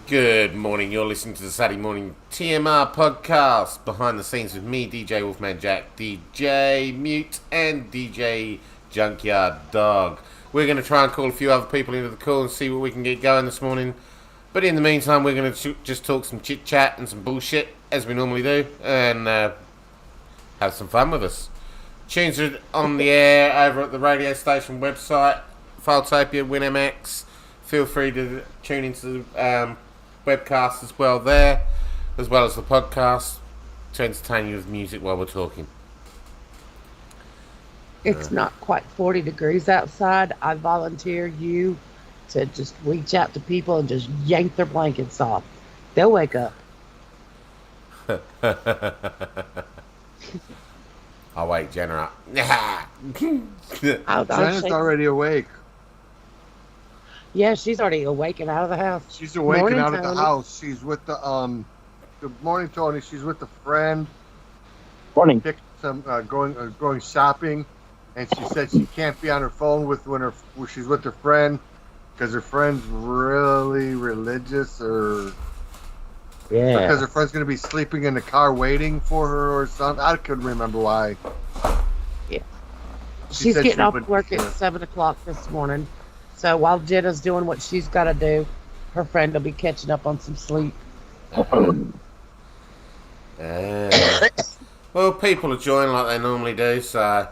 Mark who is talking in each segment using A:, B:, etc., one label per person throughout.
A: Good morning, you're listening to the Saturday morning TMR podcast. Behind the scenes with me, DJ Wolfman Jack, DJ Mute, and DJ Junkyard Dog. We're going to try and call a few other people into the call and see what we can get going this morning. But in the meantime, we're going to just talk some chit chat and some bullshit, as we normally do, and have some fun with us. Tunes are on the air over at the radio station website, Filetopia, WinMX. Feel free to tune into the webcast as well there, as well as the podcast, to entertain you with music while we're talking.
B: It's not quite 40 degrees outside. I volunteer you to just reach out to people and just yank their blankets off. They'll wake up.
A: I'll wake Jenna up.
C: Jenna's already awake.
B: Yeah, she's already awake and out of the house.
C: She's awake
B: Morning,
C: and out of
B: Tony.
C: the house. She's with the Good morning, Tony. She's with a friend.
D: Morning.
C: Picked some going shopping, and she said she can't be on her phone when she's with her friend because her friend's really religious, or because her friend's going to be sleeping in the car waiting for her or something. I couldn't remember why.
B: Yeah.
C: She
B: She's
C: said
B: getting
C: she
B: off
C: would-
B: work at 7 o'clock this morning. So while Jenna's doing what she's got to do, her friend will be catching up on some sleep.
A: Well, people are joining like they normally do, so...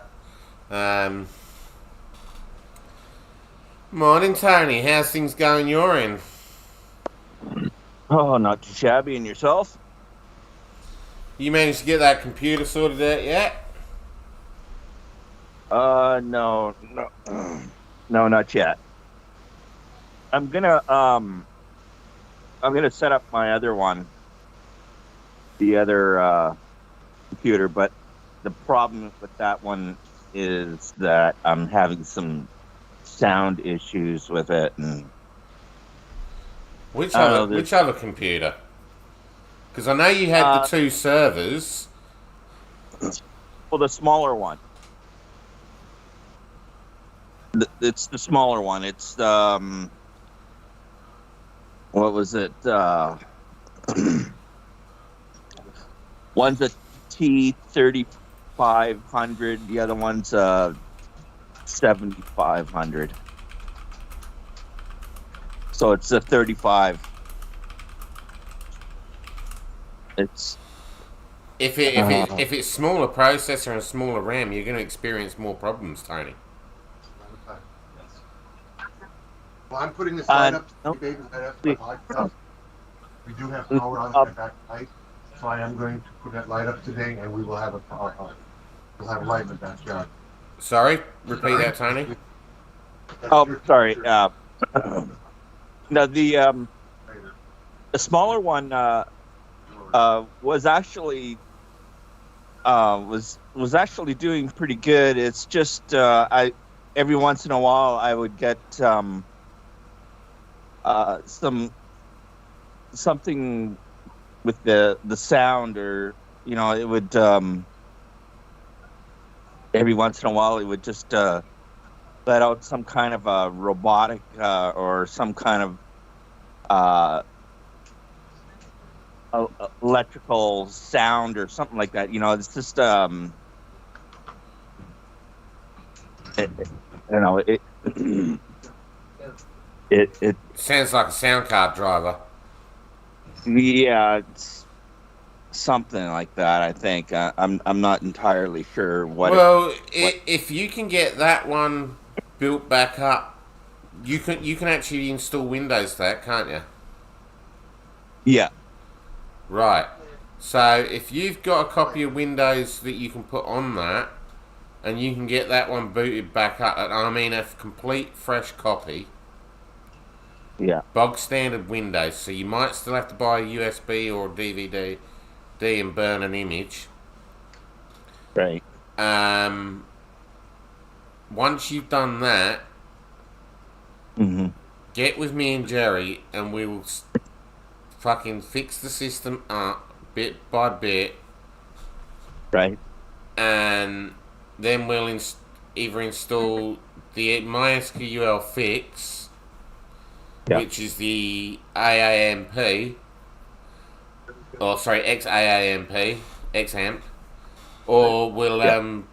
A: Morning, Tony. How's things going your end?
D: Oh, not too shabby. And yourself?
A: You managed to get that computer sorted out yet?
D: No, not yet. I'm gonna set up my other one, the other computer, but the problem with that one is that I'm having some sound issues with it, and
A: Which other computer? Because I know you had the two servers.
D: well, the smaller one. It's the smaller one. It's what was it? One's a T3500. The other one's 7500. So it's a 35. It's
A: If it's smaller processor and smaller RAM, you're going to experience more problems, Tony.
C: Well, I'm putting this light up
D: no.
C: today because I have to podcast. We do have power on that back light, so I am going to put that light up today, and we will have a light in the backyard.
A: Sorry? Repeat that, Tony?
D: sorry. No, the smaller one was actually was actually doing pretty good. It's just every once in a while I would get something with the sound, or it would every once in a while it would just let out some kind of a robotic or some kind of electrical sound or something like that. It's just it
A: Sounds like a sound card driver.
D: yeah, it's something like that. I think I'm not entirely sure what.
A: Well, if you can get that one built back up, you can actually install Windows to that, can't you?
D: Yeah.
A: Right. So if you've got a copy of Windows that you can put on that, and you can get that one booted back up, and I mean a complete fresh copy,
D: Yeah.
A: bog standard Windows, so you might still have to buy a USB or a DVD and burn an image.
D: Right.
A: Once you've done that,
D: Mm-hmm.
A: get with me and Jerry, and we will fucking fix the system up bit by bit,
D: Right.
A: and then we'll either install the MySQL fix which is the AAMP, or sorry, XAAMP, XAMP, or we'll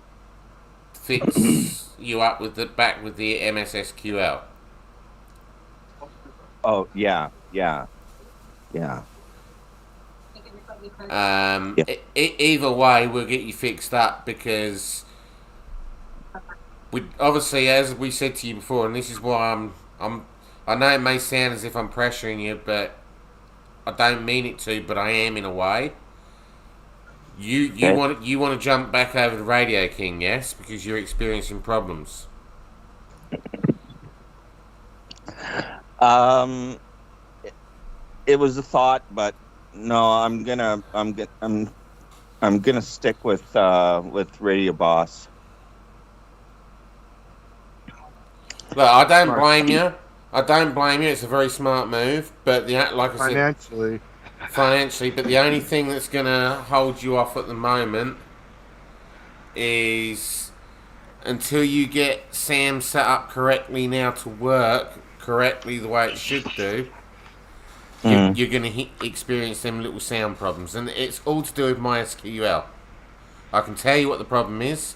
A: fix you up with the MSSQL.
D: Oh, yeah.
A: Either way, we'll get you fixed up because we obviously, as we said to you before, and this is why I know it may sound as if I'm pressuring you, but I don't mean it to, but I am in a way. You want to jump back over to Radio King, yes, because you're experiencing problems.
D: It was a thought, but no, I'm gonna stick with Radio Boss.
A: Look, I don't blame you. It's a very smart move, but like I said, financially, but the only thing that's gonna hold you off at the moment is until you get Sam set up correctly now to work correctly the way it should do. You're going to experience them little sound problems, and it's all to do with MySQL. I can tell you what the problem is.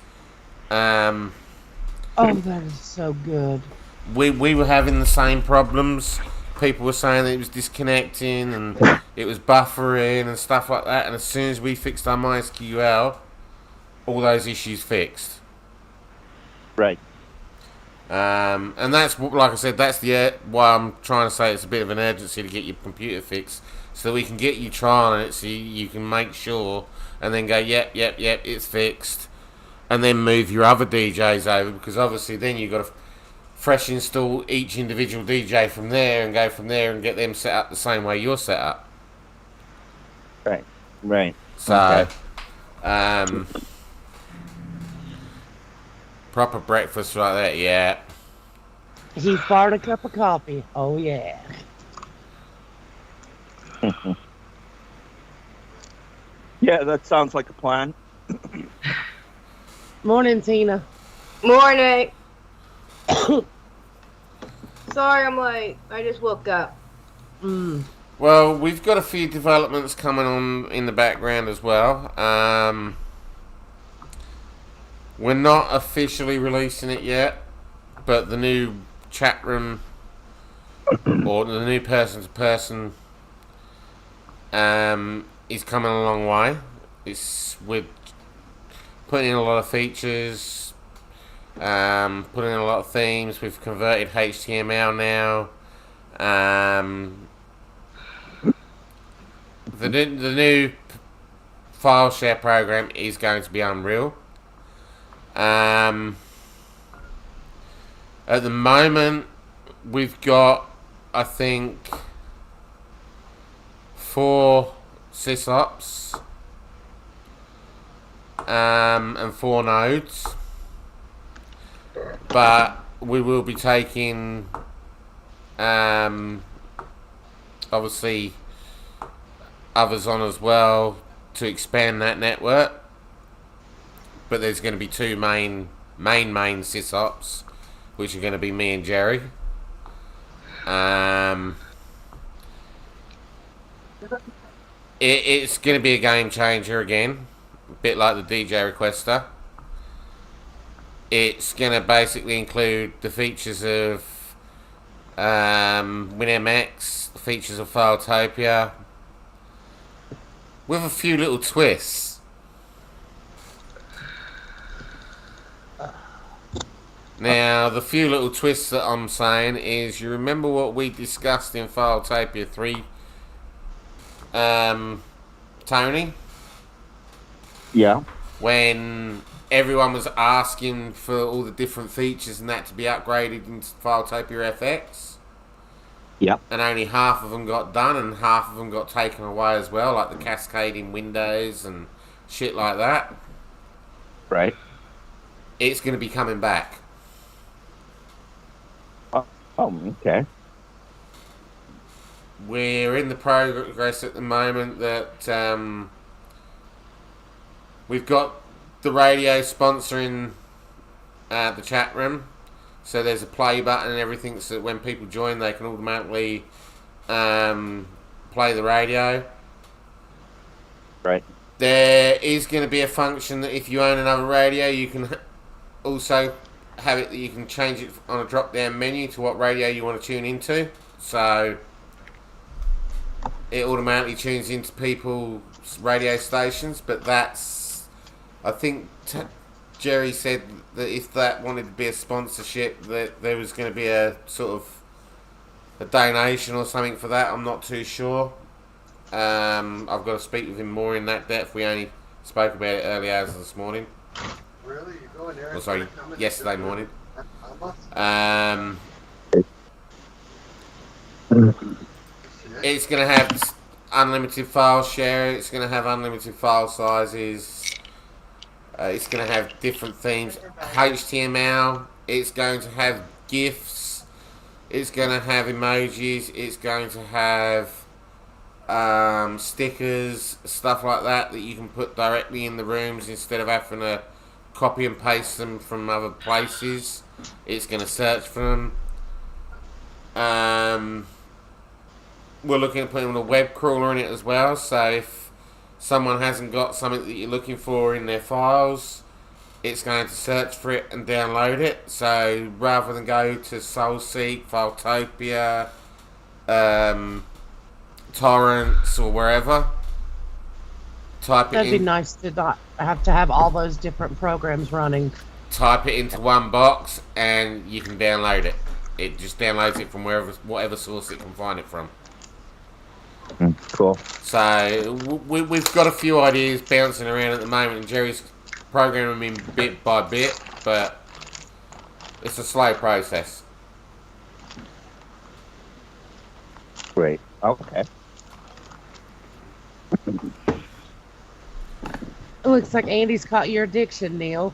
B: Oh, that is so good.
A: We were having the same problems. People were saying that it was disconnecting and it was buffering and stuff like that. And as soon as we fixed our MySQL, all those issues fixed.
D: Right.
A: And that's, like I said, that's why I'm trying to say it's a bit of an urgency to get your computer fixed, so that we can get you trialing it, so you can make sure, and then go, yep, it's fixed, and then move your other DJs over, because obviously then you've got to fresh install each individual DJ from there, and go from there and get them set up the same way you're set up.
D: Right.
A: So, proper breakfast like that, yeah.
B: He fired a cup of coffee. Oh, yeah.
D: Yeah, that sounds like a plan.
B: Morning, Tina.
E: Morning. Sorry I'm late. I just woke up.
A: Well, we've got a few developments coming on in the background as well. We're not officially releasing it yet, but the new chat room, or the new person-to-person, is coming a long way. We're putting in a lot of features, putting in a lot of themes. We've converted HTML now. The new file share program is going to be unreal. At the moment, we've got, I think, 4 sysops and 4 nodes, but we will be taking obviously others on as well to expand that network. But there's going to be 2 main sysops, which are going to be me and Jerry. It's going to be a game changer again, a bit like the DJ Requester. It's going to basically include the features of WinMX, the features of Filetopia, with a few little twists. Now, the few little twists that I'm saying is, you remember what we discussed in Filetopia 3, Tony?
D: Yeah.
A: When everyone was asking for all the different features and that to be upgraded into Filetopia FX.
D: Yep.
A: And only half of them got done and half of them got taken away as well, like the cascading windows and shit like that.
D: Right.
A: It's going to be coming back.
D: Oh, okay.
A: We're in the progress at the moment that we've got the radio sponsoring the chat room. So there's a play button and everything, so that when people join, they can automatically play the radio.
D: Right.
A: There is going to be a function that if you own another radio, you can also have it that you can change it on a drop-down menu to what radio you want to tune into. So it automatically tunes into people's radio stations, but that's... I think Jerry said that if that wanted to be a sponsorship, that there was going to be a sort of a donation or something for that. I'm not too sure. I've got to speak with him more in that depth. We only spoke about it early hours this morning.
C: Really? You going there?
A: Oh, sorry, yesterday morning. It's going to have unlimited file share. It's going to have unlimited file sizes. It's going to have different themes. HTML. It's going to have GIFs. It's going to have emojis. It's going to have stickers, stuff like that you can put directly in the rooms instead of having to copy and paste them from other places. It's going to search for them. We're looking at putting a web crawler in it as well, so if someone hasn't got something that you're looking for in their files, it's going to search for it and download it. So rather than go to SoulSeek, Filetopia, torrents or wherever,
B: That'd be nice to not have to have all those different programs running.
A: Type it into one box and you can download it. It just downloads it from whatever source it can find it from.
D: Cool.
A: So we've got a few ideas bouncing around at the moment, and Jerry's programming them in bit by bit, but it's a slow process.
D: Great. Okay.
B: It looks like Andy's caught your addiction, Neil.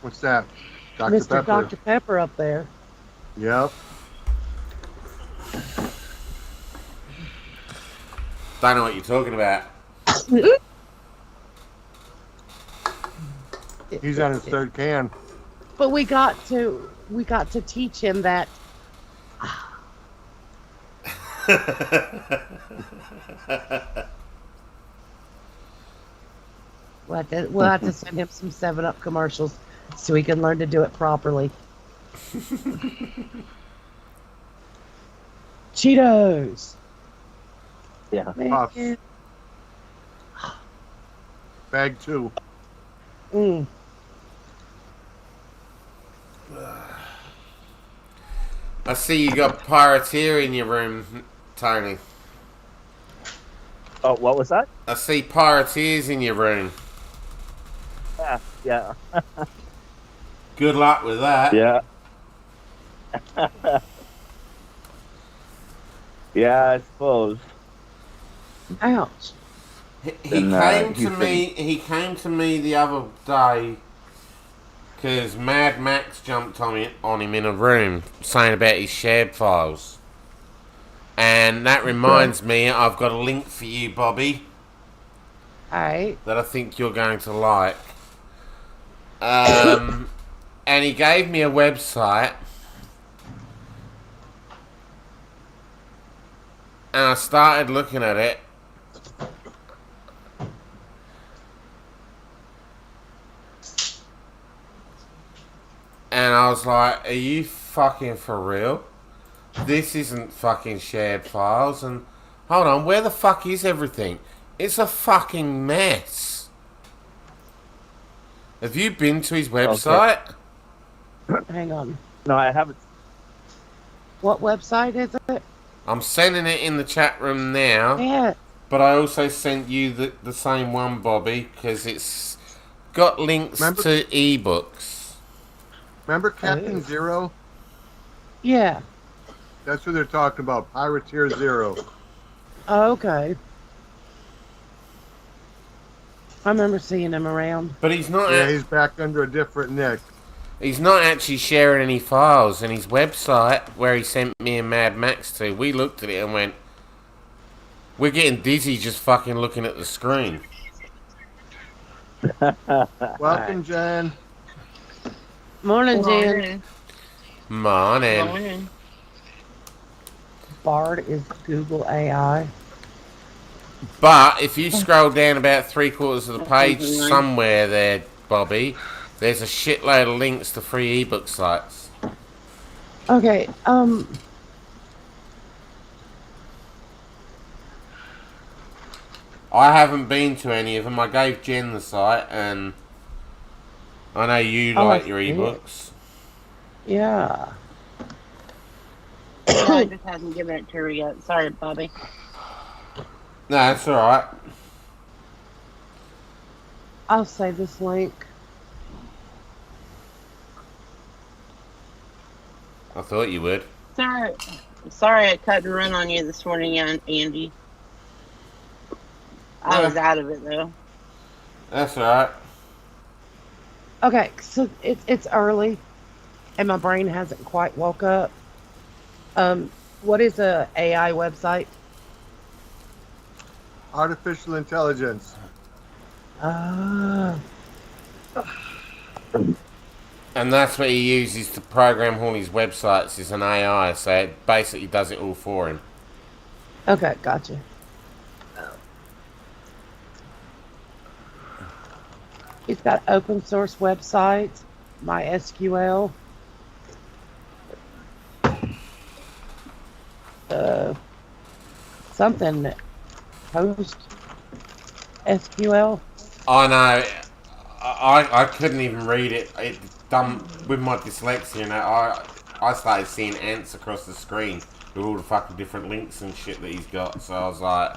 C: What's that? Dr.
B: Mr.
C: Pepper.
B: Dr. Pepper up there.
C: Yep.
A: Don't know what you're talking about.
C: He's on his third can.
B: But we got to teach him that. We'll have to send him some 7-Up commercials so he can learn to do it properly. Cheetos.
D: Yeah.
C: Puffs.
B: Man.
C: Bag 2.
B: Mm.
A: I see you got Pirateer in your room, Tony.
D: Oh, what was that?
A: I see Pirateers in your room.
D: Yeah.
A: Good luck with that.
D: Yeah. Yeah, I suppose.
B: Ouch.
A: He
D: Then,
A: came
D: he's
A: to me. He came to me the other day because Mad Max jumped on him in a room saying about his shared files, and that reminds me, I've got a link for you, Bobby,
B: Alright.
A: that I think you're going to like. And he gave me a website, and I started looking at it. And I was like, are you fucking for real? This isn't fucking shared files. And hold on, where the fuck is everything? It's a fucking mess. Have you been to his website?
B: Hang on.
D: No, I haven't.
B: What website is it?
A: I'm sending it in the chat room now.
B: Yeah.
A: But I also sent you the same one, Bobby, because it's got links to ebooks.
C: Remember Captain Zero?
B: Yeah.
C: That's what they're talking about. Pirateer Zero.
B: Oh, okay. I remember seeing him around.
A: But he's not.
C: Yeah, he's back under a different nick.
A: He's not actually sharing any files. And his website, where he sent me and Mad Max to, we looked at it and went, we're getting dizzy just fucking looking at the screen.
C: Welcome, Jen.
B: Morning, Jen.
A: Morning.
F: Morning.
B: Bard is Google AI.
A: But if you scroll down about 3/4 of the page
F: Mhm.
A: somewhere there, Bobby, there's a shitload of links to free ebook sites.
B: Okay,
A: I haven't been to any of them. I gave Jen the site, and I know you
B: Oh,
A: like
B: I
A: your
B: see it.
A: ebooks.
B: yeah.
F: Yeah, I just hadn't given it to her yet. Sorry, Bobby.
A: No, that's alright.
B: I'll save this link.
A: I thought you would.
F: Sorry I cut and run on you this morning, Andy. I was out of it, though.
A: That's alright.
B: Okay, so it's early, and my brain hasn't quite woke up. What is a AI website?
C: Artificial intelligence.
B: Ah,
A: And that's what he uses to program all his websites, is an AI, so it basically does it all for him.
B: okay, gotcha. He's got open source websites, MySQL, something Post SQL.
A: I know. I couldn't even read it. It done with my dyslexia, I started seeing ants across the screen with all the fucking different links and shit that he's got. So I was like,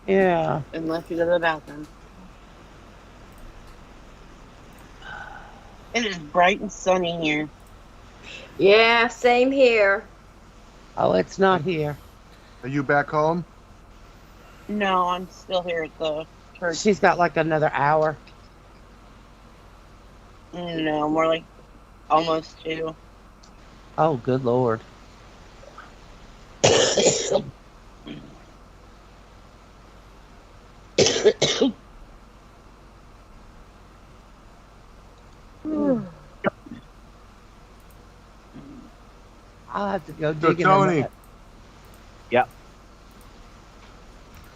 B: Yeah.
F: Unless you go to the bathroom. It is bright and sunny here.
E: Yeah, same here.
B: Oh, it's not here.
C: Are you back home?
F: No, I'm still here at the church.
B: She's got like another hour.
F: No, more like almost 2.
B: Oh, good Lord. I'll have to go
C: So,
B: digging.
C: Tony.
D: Yep.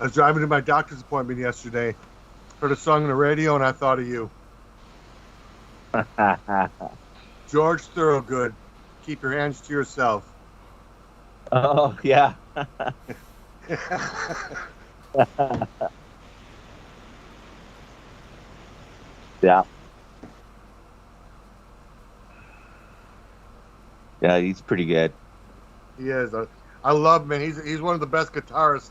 C: I was driving to my doctor's appointment yesterday. Heard a song on the radio, and I thought of you. George Thorogood. Keep your hands to yourself.
D: Oh, yeah. Yeah. Yeah, he's pretty good.
C: He is. I love him, man. He's one of the best guitarists.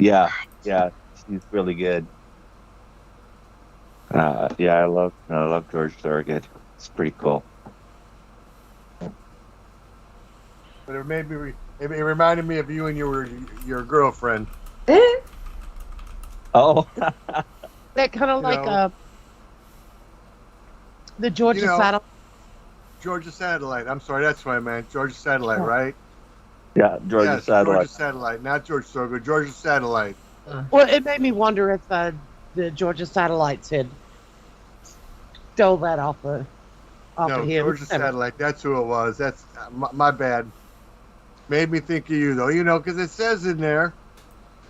D: Yeah, yeah, he's really good. Yeah, I love George Thorogood. It's pretty cool.
C: But it made me. It reminded me of you and your girlfriend.
D: Oh,
B: That kind of
C: You
B: like
C: know.
B: the Georgia
C: You know.
B: Satellite.
C: Georgia Satellite. I'm sorry, that's what I meant. Georgia Satellite,
B: Oh.
C: right?
D: yeah, Georgia
C: Yes,
D: Satellite.
C: Georgia Satellite, not George Thorogood. Georgia Satellite.
B: Well, it made me wonder if the Georgia Satellites had stole that off of
C: No,
B: him.
C: Georgia Satellite. That's who it was. That's my bad. Made me think of you, though. You know, because it says in there,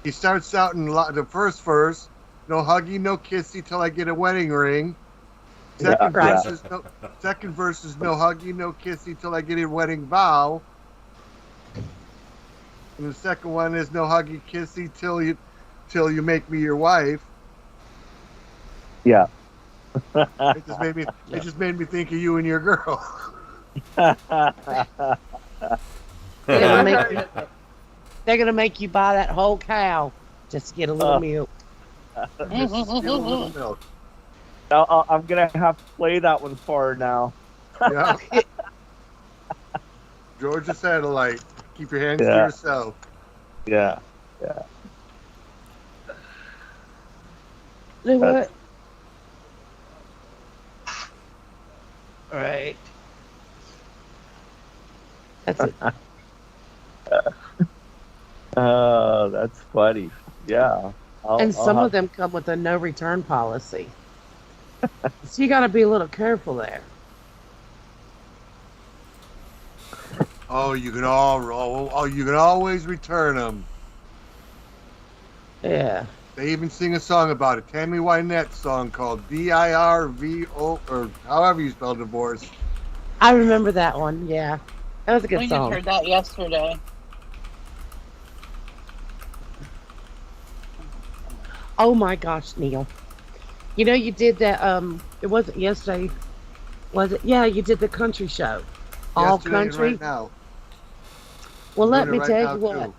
C: he starts out in the first verse, no huggy, no kissy till I get a wedding ring. Second
B: Yeah.
C: verse is no huggy, no kissy till I get a wedding vow. And the second one is no huggy, kissy till you make me your wife.
D: Yeah.
C: It just made me think of you and your girl.
B: They're gonna
E: Never
B: make
E: heard
B: you,
E: of it.
B: they're gonna make you buy that whole cow just to get a little milk.
C: Just to steal a little milk.
D: I'm gonna have to play that one for her now.
C: Yeah. Georgia Satellite. Keep your hands to
D: Yeah.
C: yourself.
D: Yeah, yeah.
B: You know what? All right. That's it.
D: Oh, that's funny. Yeah.
B: And some of them come with a no return policy. So you got to be a little careful there.
C: Oh, you can you can always return them.
B: Yeah.
C: They even sing a song about it. Tammy Wynette song called DIRVO, or however you spell divorce.
B: I remember that one. Yeah. That was a good
F: We just
B: song.
F: heard that yesterday.
B: Oh my gosh, Neil. You know you did that it wasn't yesterday, was it? Yeah, you did the country show. All
C: Yesterday and
B: country.
C: right now.
B: Well,
C: I'm
B: let
C: doing
B: me
C: it right
B: tell
C: now
B: you what.
C: too.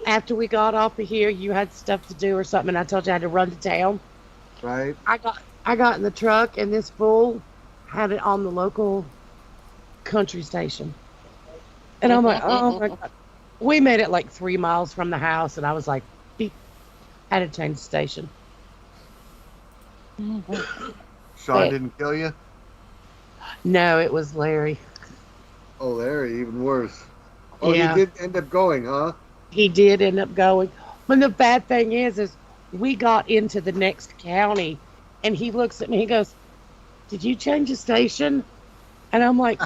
B: After we got off of here, you had stuff to do or something, and I told you I had to run to town.
C: Right?
B: I got in the truck, and this fool had it on the local country station. And I'm like, oh my God. We made it like 3 miles from the house, and I was like, beep, had to change the station.
C: Sean
B: Hey.
C: didn't kill you?
B: No, it was Larry.
C: Oh, Larry, even worse. Oh,
B: Yeah.
C: you did end up going, huh?
B: He did end up going. But the bad thing is we got into the next county, and he looks at me, he goes, did you change the station? And I'm like,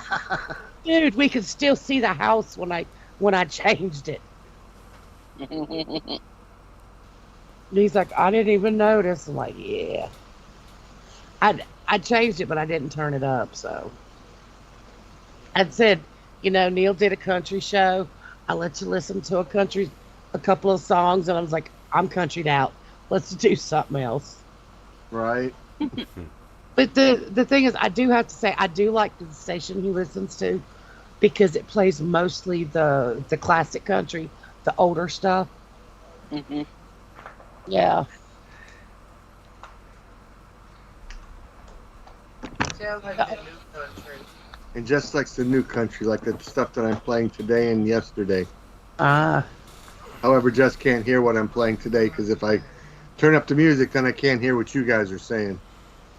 B: dude, we could still see the house when I changed it. And he's like, I didn't even notice. I'm like, yeah. I changed it, but I didn't turn it up. So I said, Neil did a country show. I let you listen to a couple of songs, and I was like, I'm countryed out. Let's do something else.
C: Right.
B: But the thing is, I do have to say, I do like the station he listens to because it plays mostly the classic country, the older stuff.
F: Mhm.
B: Yeah.
C: And just likes the new country, like the stuff that I'm playing today and yesterday.
B: Ah.
C: However, just can't hear what I'm playing today because if I turn up the music, then I can't hear what you guys are saying.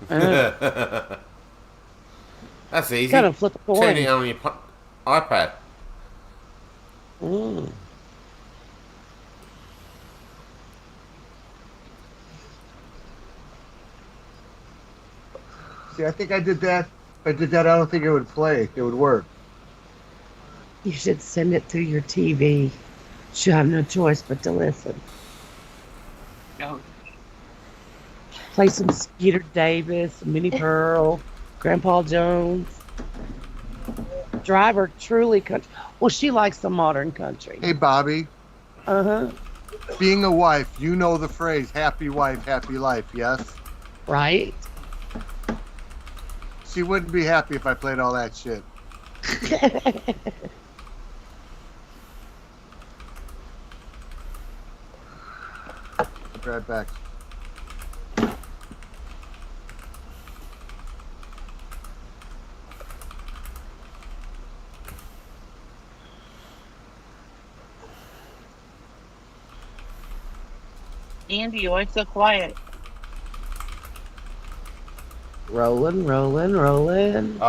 A: That's easy.
B: Gotta flip a coin.
A: Turn it on your iPad.
B: Mm.
C: See, I think I did that. If I did that, I don't think it would play. It would work.
B: You should send it through your TV. You have no choice but to listen.
F: Oh.
B: Play some Skeeter Davis, Minnie Pearl, Grandpa Jones. Driver truly country. Well, she likes the modern country.
C: Hey, Bobby,
B: Uh-huh.
C: being a wife, you know the phrase happy wife, happy life, yes?
B: Right?
C: She wouldn't be happy if I played all that shit. Be right back.
F: Andy, you're always so quiet.
B: Rolling, rolling, rolling.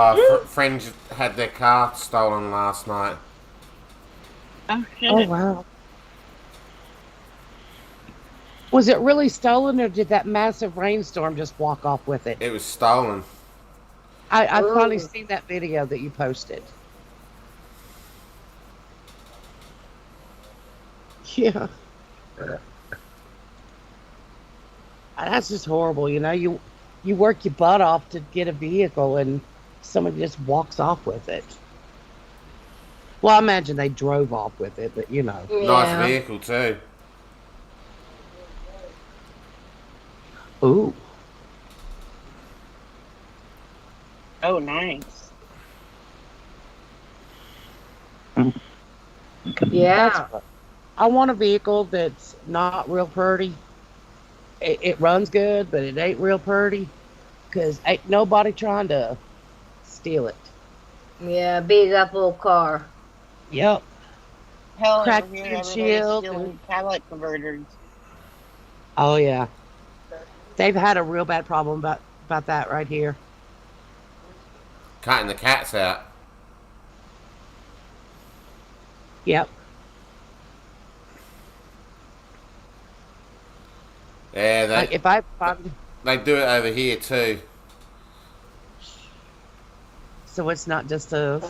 A: Friends had their car stolen last night.
F: Oh, shit.
B: Oh, wow. Was it really stolen, or did that massive rainstorm just walk off with it?
A: It was stolen.
B: I've finally
E: Oh.
B: seen that video that you posted. Yeah. That's just horrible, you work your butt off to get a vehicle and somebody just walks off with it. Well, I imagine they drove off with it, but
A: Nice
E: Yeah.
A: vehicle too.
B: Ooh.
F: Oh, nice.
E: Yeah.
B: That's fun. I want a vehicle that's not real pretty. It runs good, but it ain't real pretty. Because ain't nobody trying to steal it.
E: Yeah, beat up old car.
B: Yep.
F: Hell,
B: Cracked
F: over here,
B: windshield
F: everybody's stealing catalytic converters.
B: Oh, yeah. They've had a real bad problem about that right here.
A: Cutting the cats out.
B: Yep.
A: Yeah,
B: Like if I find,
A: they do it over here too.
B: so it's not just a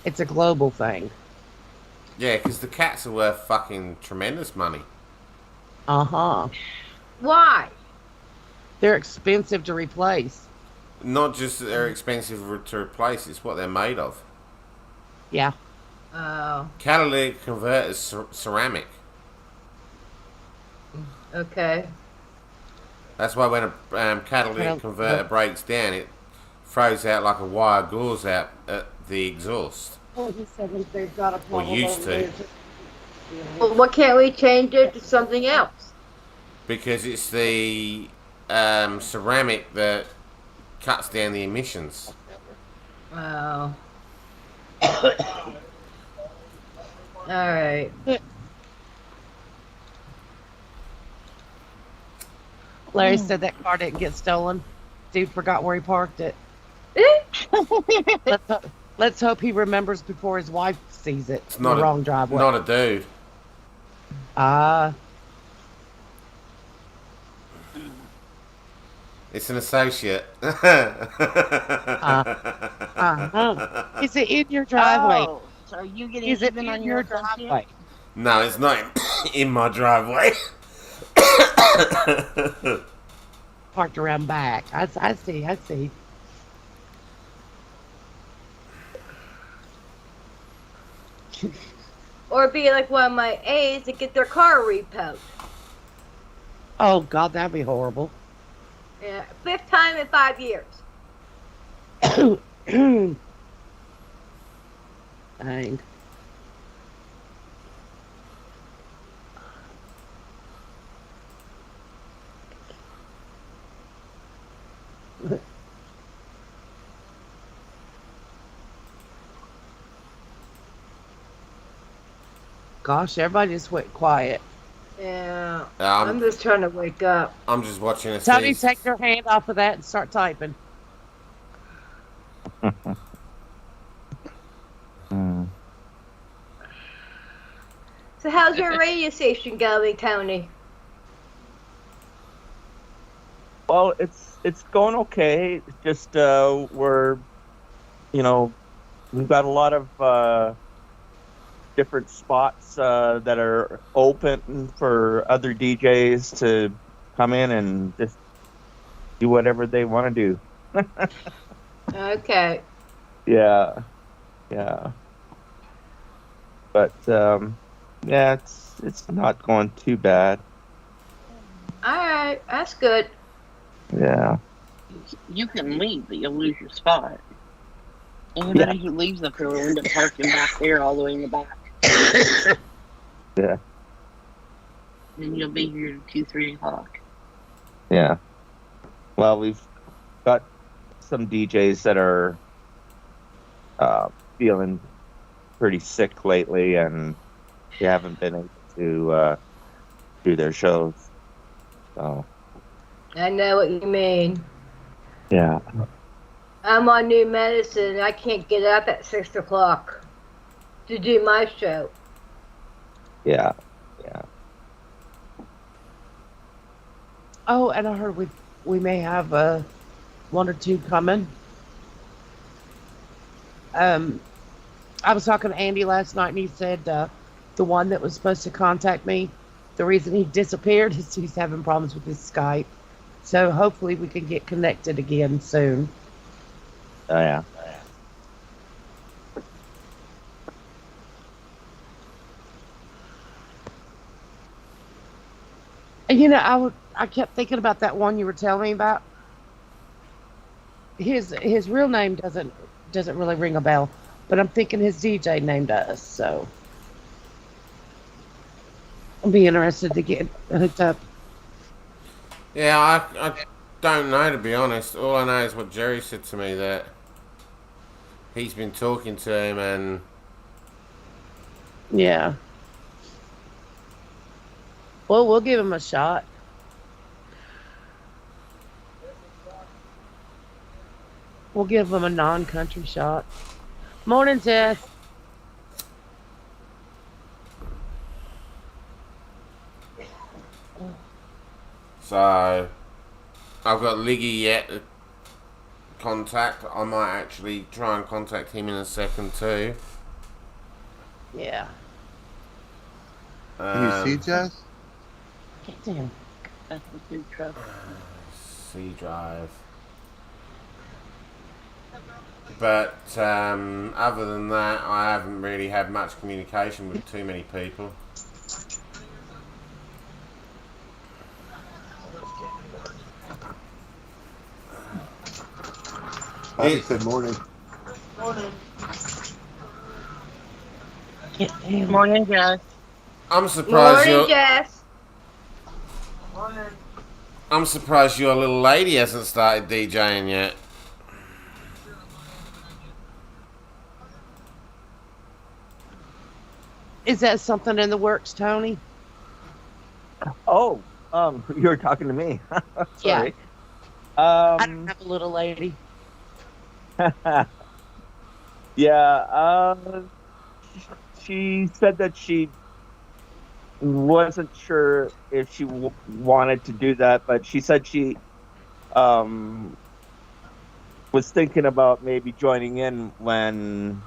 B: It's a global thing.
A: Yeah, because the cats are worth fucking tremendous money.
B: Uh-huh.
E: Why?
B: They're expensive to replace.
A: Not just that they're expensive to replace, it's what they're made of.
B: Yeah.
E: Oh,
A: Catalytic converter's ceramic.
E: okay.
A: That's why when a catalytic converter breaks down, it throws out like a wire gauze out at the exhaust.
B: Well, he said that they've got a
A: Or
B: problem
A: used
B: over
A: to.
B: there.
E: Well, what can't we change it to something else?
A: Because it's the ceramic that cuts down the emissions.
E: Oh. All right.
B: Larry said that car didn't get stolen. Dude forgot where he parked it. Let's hope he remembers before his wife sees it.
A: It's
B: in
A: not
B: the
A: a,
B: wrong driveway.
A: Not a dude. It's an associate.
B: Is it in your driveway?
F: Oh, so are you getting
B: Is it
F: even
B: in
F: on
B: your
F: your associate?
B: driveway?
A: No, it's not in my driveway.
B: Parked around back. I see.
E: Or be like one of my aides that get their car repoed.
B: Oh, God, that'd be horrible.
E: Yeah, 5th time in 5 years.
B: Dang. Gosh, everybody just went quiet.
E: Yeah, I'm just trying to wake up.
A: I'm just watching a
B: Tony,
A: season.
B: take your hand off of that and start typing.
E: So how's your radio station going, Tony?
D: Well, it's going okay. It's just we're, we've got a lot of different spots that are open for other DJs to come in and just do whatever they want to do.
E: Okay.
D: Yeah. But yeah, it's not going too bad.
E: All right, that's good.
D: Yeah.
F: You can leave, but you'll lose your spot. Anybody who leaves up here will end up parking back there all the way in the back.
D: Yeah.
F: And you'll be here at 2-3 o'clock.
D: Yeah. Well, we've got some DJs that are feeling pretty sick lately, and they haven't been able to do their shows. So.
E: I know what you mean.
D: Yeah.
E: I'm on new medicine. I can't get up at 6 o'clock to do my show.
D: Yeah.
B: Oh, and I heard we may have one or two coming. I was talking to Andy last night, and he said the one that was supposed to contact me, the reason he disappeared is he's having problems with his Skype. So hopefully we can get connected again soon.
D: Oh, yeah.
B: And I kept thinking about that one you were telling me about. His real name doesn't really ring a bell, but I'm thinking his DJ name does. So I'll be interested to get hooked up.
A: Yeah, I don't know, to be honest. All I know is what Jerry said to me, that he's been talking to him, and
B: Yeah. Well, we'll give him a shot. We'll give him a non-country shot. Morning, Tess.
A: so I've got Liggy yet contact. I might actually try and contact him in a second too.
B: Yeah.
C: Can you see, Jess?
B: Get down.
F: That's the food truck.
A: C drive. But other than that, I haven't really had much communication with too many people.
C: Bobby said morning.
B: Get down.
F: Morning, Jess.
A: I'm surprised
E: Morning, Jess.
A: I'm surprised your little lady hasn't started DJing yet.
B: Is that something in the works, Tony?
D: Oh, you were talking to me. Sorry.
B: I don't have a little lady.
D: Yeah, she said that she wasn't sure if she wanted to do that, but she said she was thinking about maybe joining in when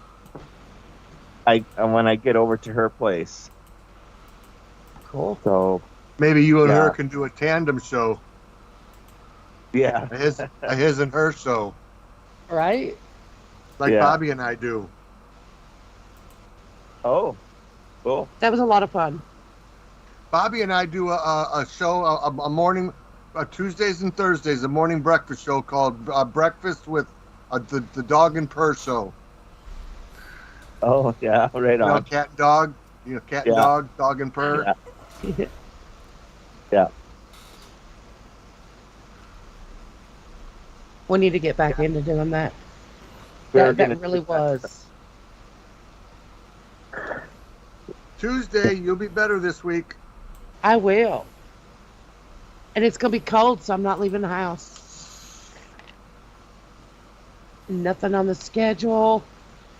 D: I get over to her place.
B: Cool.
D: So
C: Maybe you and
D: Yeah.
C: her can do a tandem show.
D: yeah,
C: A his and her show.
B: Right?
C: Like
D: Yeah.
C: Bobby and I do.
D: oh, cool.
B: That was a lot of fun.
C: Bobby and I do a show, a morning, Tuesdays and Thursdays, a morning breakfast show called Breakfast with the Dog and Purr Show.
D: Oh yeah, right
C: You know,
D: on.
C: cat and dog. You know, cat and
D: Yeah.
C: dog and purr.
D: Yeah. Yeah.
B: We need to get back into doing that.
D: We're
B: That
D: gonna
B: really
D: do that.
B: was.
C: Tuesday, you'll be better this week.
B: I will. And it's going to be cold, so I'm not leaving the house. Nothing on the schedule.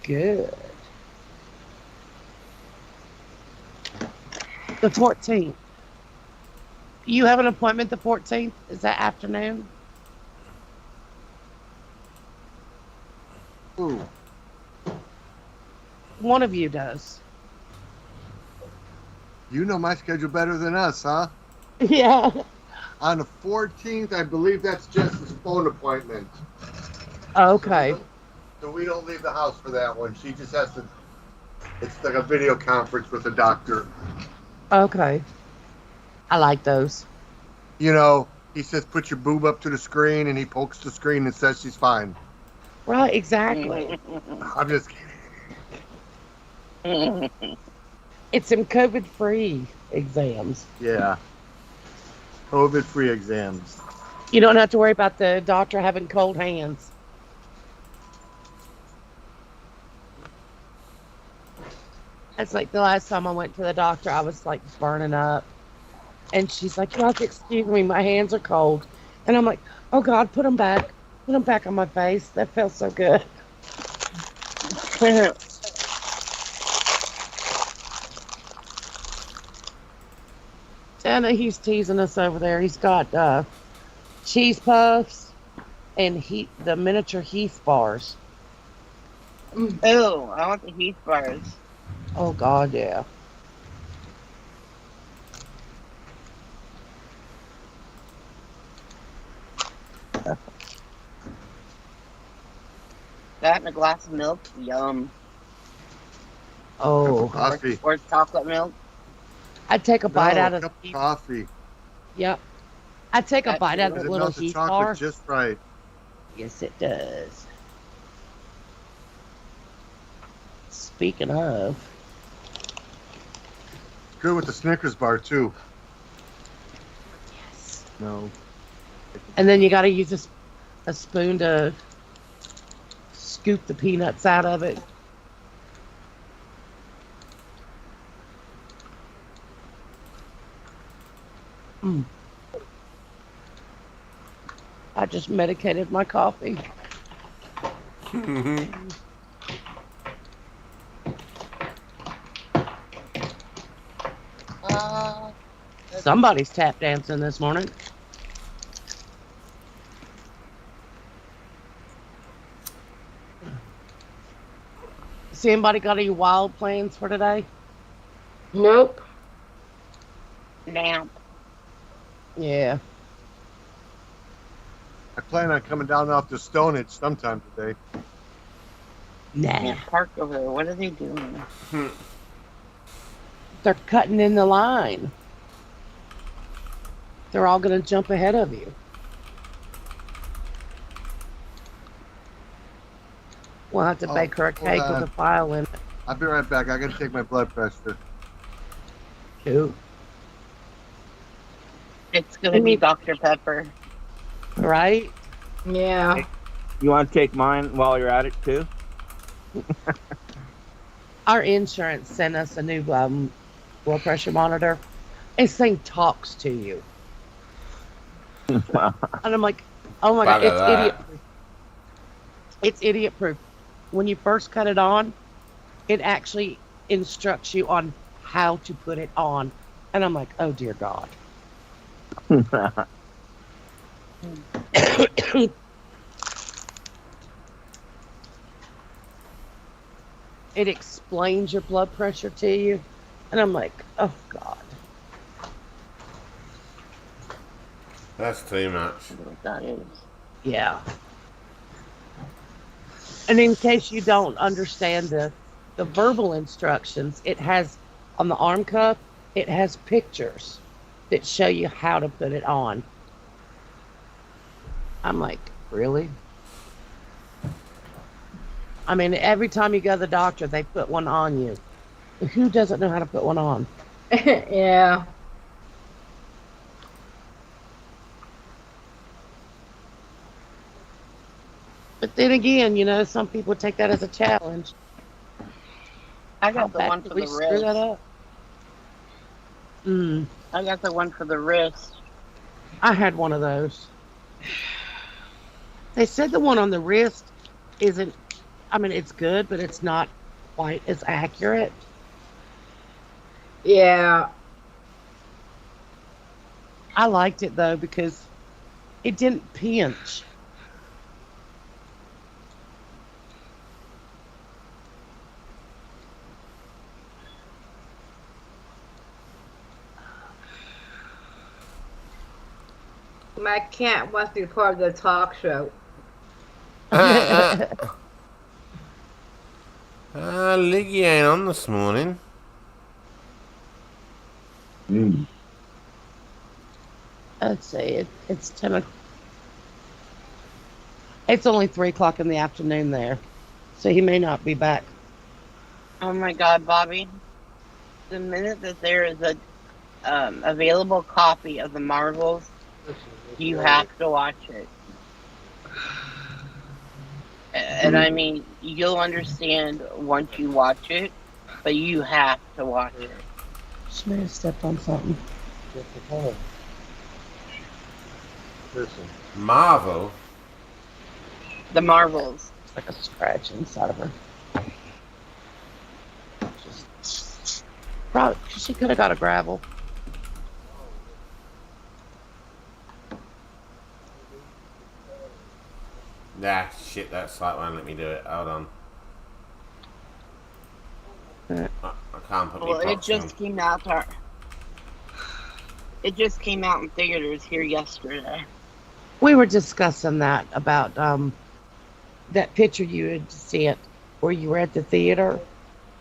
B: Good. The 14th. You have an appointment the 14th? Is that afternoon?
C: Ooh.
B: One of you does.
C: You know my schedule better than us, huh?
B: Yeah.
C: On the 14th, I believe that's Jess's phone appointment.
B: Okay.
C: So we don't leave the house for that one. She just has to. It's like a video conference with the doctor.
B: Okay. I like those.
C: You know, he says put your boob up to the screen, and he pokes the screen and says she's fine.
B: Right, exactly.
C: I'm just kidding.
B: It's some COVID-free exams.
C: Yeah. COVID-free exams.
B: You don't have to worry about the doctor having cold hands. That's like the last time I went to the doctor, I was like burning up. And she's like, you have to excuse me, my hands are cold. And I'm like, oh God, put them back. Put them back on my face. That felt so good. Anna, he's teasing us over there. He's got cheese puffs and the miniature Heath bars.
F: Oh, I want the Heath bars.
B: Oh God, yeah.
F: That and a glass of milk. Yum.
B: Oh,
C: Coffee.
F: Or chocolate milk.
B: I'd take a bite
C: No,
B: out
C: a
B: of the
C: cup of
B: Heath.
C: coffee.
B: Yep. I'd take a
F: That
B: bite out of
C: Because
B: the
C: it
B: little
C: melts the
B: Heath
C: chocolate
B: bar.
C: just right.
B: Yes, it does. Speaking of,
C: Good with the Snickers bar too.
B: yes.
C: No.
B: And then you got to use a spoon to scoop the peanuts out of it. Mm. I just medicated my coffee. Somebody's tap dancing this morning. So anybody got any wild plans for today?
E: Nope.
F: Nap.
B: Yeah.
C: I plan on coming down off the Stonehenge sometime today.
B: Nah.
F: Yeah, park over there. What are they doing?
B: They're cutting in the line. They're all going to jump ahead of you. We'll have to bake her a
C: hold
B: cake
C: on.
B: with a file in it.
C: I'll be right back. I gotta take my blood pressure.
B: Cool.
F: It's gonna be Dr. Pepper.
B: Right?
E: Yeah.
D: You want to take mine while you're at it too?
B: Our insurance sent us a new blood pressure monitor. This thing talks to you. And I'm like, oh my God,
A: Bugger
B: it's
A: that.
B: idiot proof. It's idiot proof. When you first cut it on, it actually instructs you on how to put it on. And I'm like, oh dear God. It explains your blood pressure to you. And I'm like, oh God.
A: That's too much.
F: What that is.
B: Yeah. And in case you don't understand the verbal instructions, it has on the arm cuff, it has pictures that show you how to put it on. I'm like, really? I mean, every time you go to the doctor, they put one on you. Who doesn't know how to put one on?
E: Yeah.
B: But then again, you know, some people take that as a challenge.
F: I
B: How
F: got the
B: bad
F: one
B: did
F: for
B: we
F: the
B: screw
F: wrist.
B: that up?
F: I got the one for the wrist.
B: I had one of those. They said the one on the wrist isn't, I mean, it's good, but it's not quite as accurate.
E: Yeah.
B: I liked it though because it didn't pinch.
E: My cat wants to be part of the talk show.
A: Liggy ain't on this morning.
B: Let's see, it's 10 o'clock. It's only 3 o'clock in the afternoon there, so he may not be back.
F: Oh my God, Bobby. The minute that there is a available copy of the Marvels, you have to watch it. And I mean, you'll understand once you watch it, but you have to watch it.
B: She may have stepped on something.
C: Listen.
A: Marvel.
F: The Marvels.
B: It's like a scratch inside of her. Probably, she could have got a gravel.
A: Nah, shit, that site won't let me do it. Hold on. I can't put
F: Well,
A: my
F: it
A: proxy on.
F: just came out. It just came out in theaters here yesterday.
B: We were discussing that about that picture you had sent where you were at the theater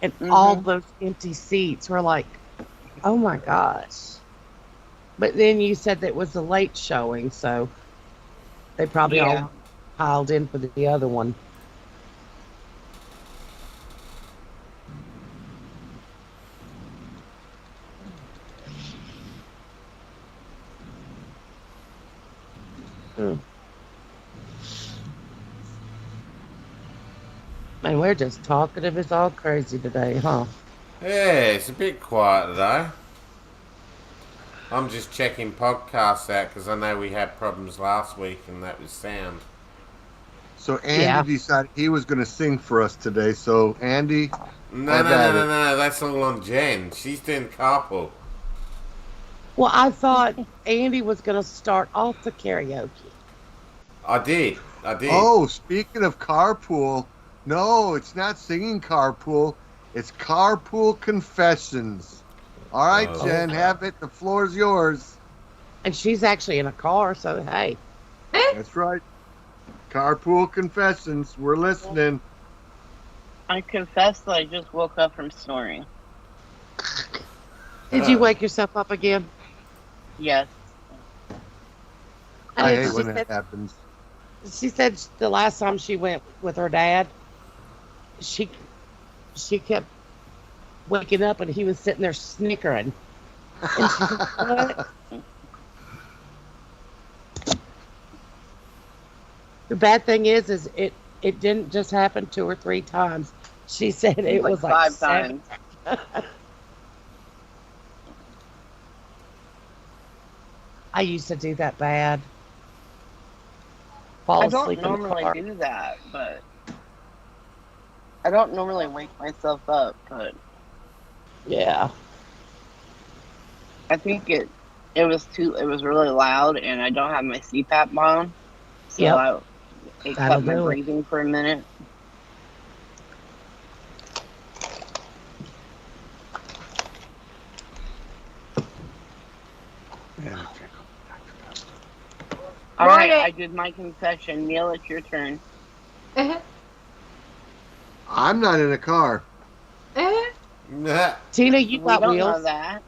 B: and all those empty seats were like, oh my gosh. But then you said that it was a late showing, so they probably all piled in for the other one. Man, we're just talkative as all crazy today, huh?
A: Yeah, it's a bit quiet today. I'm just checking podcasts out because I know we had problems last week and that was sound.
C: So Andy decided he was going to sing for us today. So Andy,
A: No, that's all on Jen. She's doing carpool.
B: Well, I thought Andy was going to start off the karaoke.
A: I did.
C: Oh, speaking of carpool, No, it's not singing carpool. It's carpool confessions. All right,
A: Oh.
C: Jen, have it. The floor's yours.
B: And she's actually in a car, so hey.
C: That's right. Carpool confessions. We're listening.
F: I confess that I just woke up from snoring.
B: Did you wake yourself up again?
F: Yes.
C: I
B: And
C: hate
B: she
C: when
B: said-
C: that happens.
B: She said the last time she went with her dad, she kept waking up and he was sitting there snickering. And she's like, what? The bad thing is it didn't just happen 2 or 3 times. She said it was like
F: 5
B: 7.
F: times.
B: I used to do that bad. Fall
F: I don't
B: asleep in the
F: normally
B: car.
F: do that, but I don't normally wake myself up, but
B: Yeah.
F: I think it was really loud and I don't have my CPAP on. So
B: Yep.
F: it
B: That'll
F: cut my
B: do it.
F: breathing for a minute. All right,
E: Morning.
F: I did my confession. Neil, it's your turn.
C: I'm not in a car.
B: Tina, you
F: We
B: got
F: don't know
B: wheels.
F: that.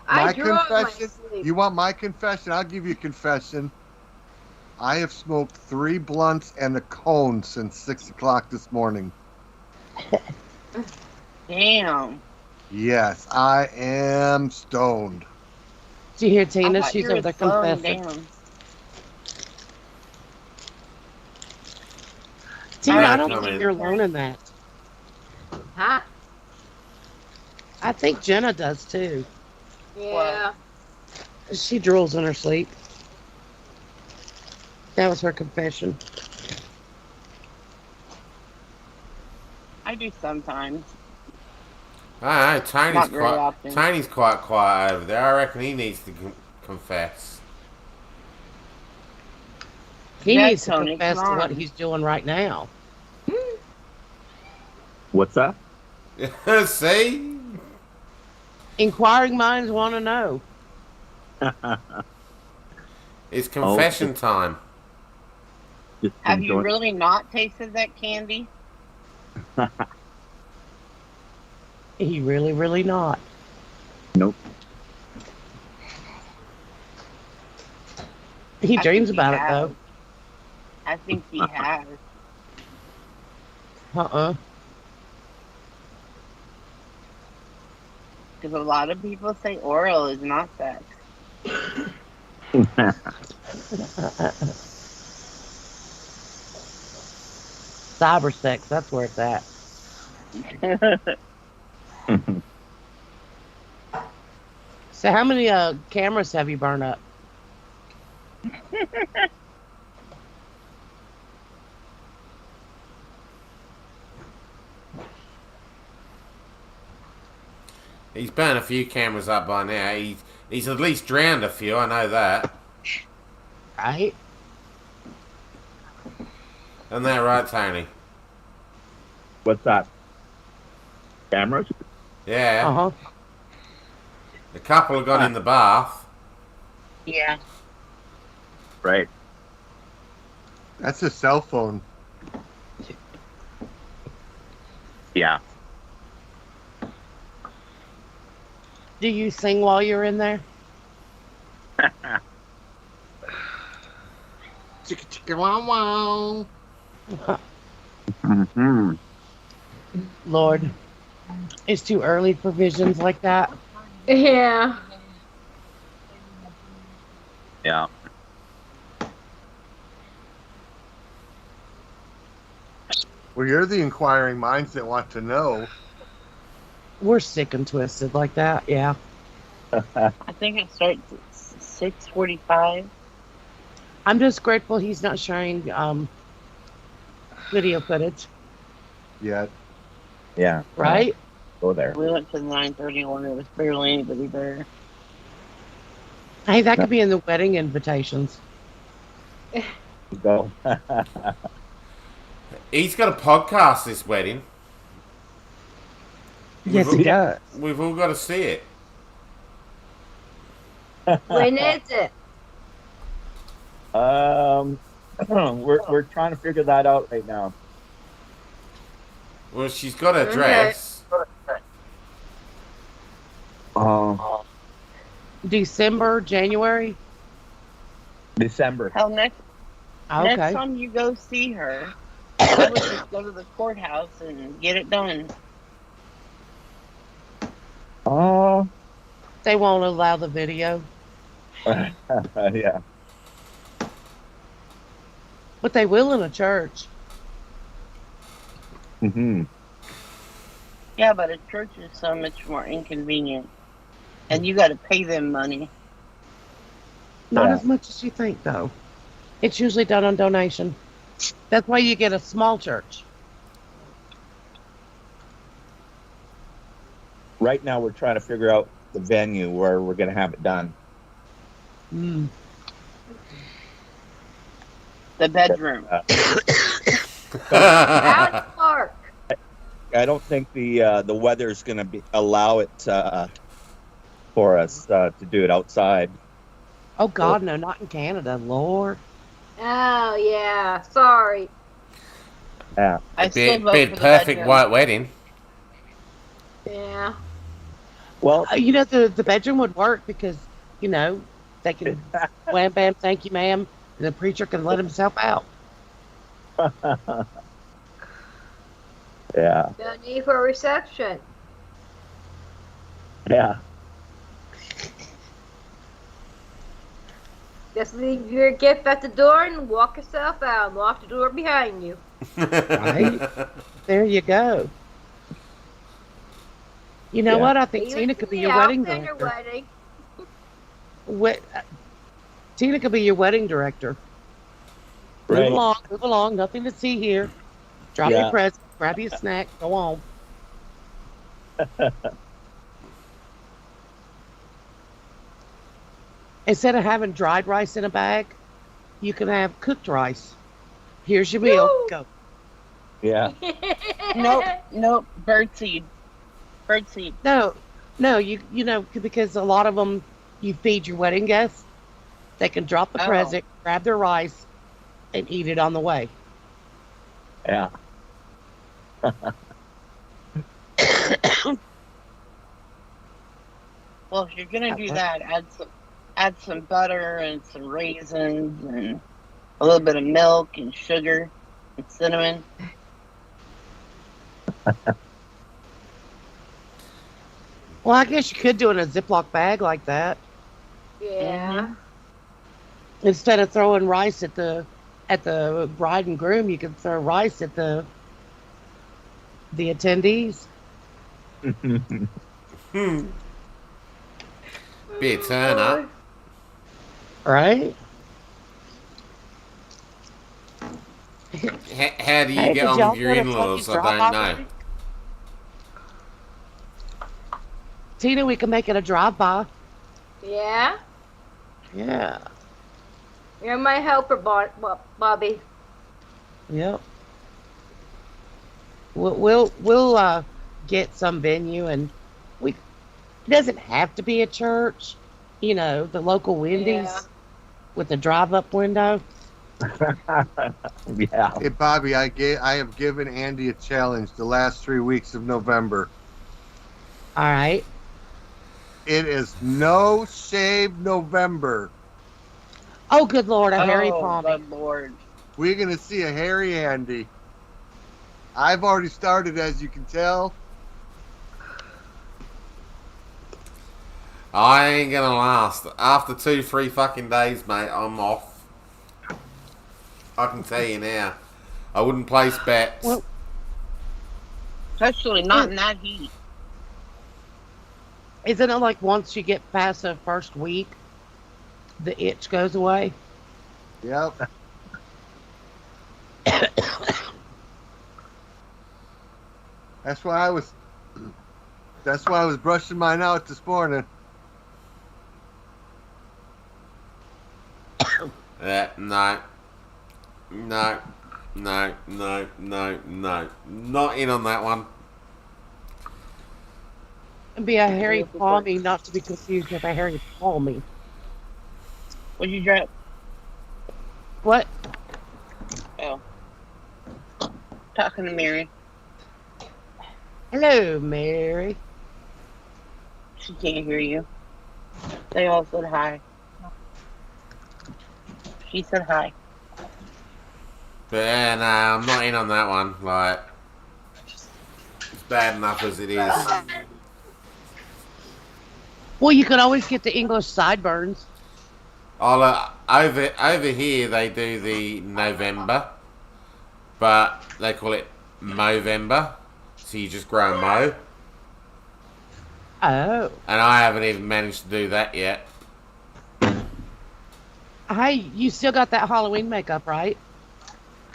E: I
C: My
E: drove my
C: confession.
E: sleep.
C: You want my confession? I'll give you a confession. I have smoked 3 blunts and a cone since 6 o'clock this morning.
F: Damn.
C: Yes, I am stoned.
B: Did you hear
F: I
B: Tina?
F: thought
B: She's
F: you
B: over
F: were
B: there
F: slowing
B: confessing.
F: down.
B: Tina,
A: Alright,
B: I don't
A: come
B: think
A: in.
B: you're alone in that.
E: Huh?
B: I think Jenna does too.
E: Yeah.
B: She drools in her sleep. That was her confession.
F: I do sometimes.
A: Alright,
F: Not very often.
A: Tiny's quite quiet over there. I reckon he needs to confess.
B: He
F: Yeah,
B: needs to
F: Tony,
B: confess
F: come
B: to what
F: on.
B: he's doing right now.
D: What's that?
A: See?
B: Inquiring minds want to know.
A: It's confession time.
D: Just
F: Have you
D: enjoy-
F: really not tasted that candy?
B: He really, really not.
D: Nope.
B: He
F: I
B: dreams
F: think he
B: about it
F: has.
B: though.
F: I think he has. Because a lot of people say oral is not sex.
B: Cyber sex, that's where it's at. So how many cameras have you burned up?
A: He's burned a few cameras up by now. He's at least drowned a few, I know that.
B: Right?
A: Isn't that right, Tony?
D: What's that? Cameras?
A: Yeah.
B: Uh-huh.
A: A couple have gone in the bath.
F: Yeah.
D: Right.
C: That's a cell phone.
D: Yeah.
B: Do you sing while you're in there?
C: Chicka chicka wow wow.
D: Mm-hmm.
B: Lord, it's too early for visions like that.
E: Yeah.
D: Yeah.
C: Well, you're the inquiring minds that want to know.
B: We're sick and twisted like that, yeah.
F: I think it starts at 6:45.
B: I'm just grateful he's not sharing video footage,
C: Yet.
D: Yeah.
B: right?
D: Go there.
F: We went to the 9:31. There was barely anybody there.
B: Hey, that could be in the wedding invitations.
D: Go.
A: He's got a podcast this wedding.
B: Yes, he does.
A: We've all got to see it.
E: When is it?
D: We're trying to figure that out right now.
A: Well, she's got a
E: Okay.
A: dress.
B: December, January.
D: December.
F: Hell, next
B: Okay.
F: time you go see her, I would just go to the courthouse and get it done.
D: Oh,
B: They won't allow the video,
D: yeah.
B: but they will in a church.
D: Hmm.
F: Yeah, but a church is so much more inconvenient. And you got to pay them money.
B: Not
D: Yeah.
B: as much as you think, though. It's usually done on donation. That's why you get a small church.
D: Right now, we're trying to figure out the venue where we're going to have it done.
B: Mm.
F: The bedroom.
E: Out Park.
D: I don't think the weather's going to allow it for us to do it outside.
B: Oh, God, no, not in Canada, Lord.
E: Oh yeah. Sorry.
D: Yeah.
F: I still vote
A: Be
F: for the
A: perfect
F: bedroom.
A: white wedding.
E: Yeah.
D: Well,
B: You know, the bedroom would work because, you know, they can wham, bam, thank you, ma'am. And the preacher can let himself out.
D: yeah.
E: No need for a reception.
D: Yeah.
E: Just leave your gift at the door and walk yourself out. And lock the door behind you.
B: Right? There you go. You know
D: Yeah.
B: what? I think
E: Even
B: Tina could be
E: me,
B: your
E: I'll
B: wedding
E: plan your
B: director.
E: wedding.
B: Tina could be your wedding director.
D: Right.
B: Move along. Nothing to see here. Drop
D: Yeah.
B: your present, grab you a snack, go on. Instead of having dried rice in a bag, you can have cooked rice. Here's your meal.
E: Woo!
B: Go.
D: Yeah.
F: Nope. Birdseed. Birdseed.
B: No, you know, because a lot of them, you feed your wedding guests. They can drop the
F: Oh.
B: present, grab their rice, and eat it on the way.
D: Yeah.
F: Well, if you're gonna do that, add some butter and some raisins and a little bit of milk and sugar and cinnamon.
B: Well, I guess you could do it in a Ziploc bag like that.
E: Yeah.
B: Instead of throwing rice at the bride and groom, you could throw rice at the attendees.
A: Be a turn up.
B: Right?
A: How do you
B: Hey,
A: get
B: did
A: on
B: y'all
A: with your
B: go to
A: in-laws?
B: fucking
A: I don't know.
B: drive-by? Tina, we can make it a drive-by.
E: Yeah.
B: Yeah.
E: You're my helper, Bobby.
B: Yep. We'll get some venue, and it doesn't have to be a church. You know, the local Wendy's
E: Yeah.
B: with the drive-up window.
D: Yeah.
C: Hey Bobby, I have given Andy a challenge the last 3 weeks of November.
B: All right.
C: It is no shave November.
B: Oh, good Lord, a hairy
F: Oh,
B: palmy.
F: good Lord.
C: We're gonna see a hairy Andy. I've already started, as you can tell.
A: I ain't gonna last. After 2-3 fucking days, mate, I'm off. I can tell you now. I wouldn't place bets.
B: Well-
F: Especially not in that heat.
B: Isn't it like once you get past the first week, the itch goes away?
C: Yep. That's why I was brushing mine out this morning.
A: No. No. Not in on that one.
B: It'd be a Harry Palmy, not to be confused with a Harry Palmy.
F: What'd you drop?
B: What?
F: Oh. Talking to Mary.
B: Hello, Mary.
F: She can't hear you. They all said hi. She said hi.
A: But yeah, nah, I'm not in on that one. Like, it's bad enough as it is.
B: Well, you could always get the English sideburns.
A: Over here they do the November, but they call it Movember. So you just grow a mo.
B: Oh.
A: And I haven't even managed to do that yet.
B: Hey, you still got that Halloween makeup, right?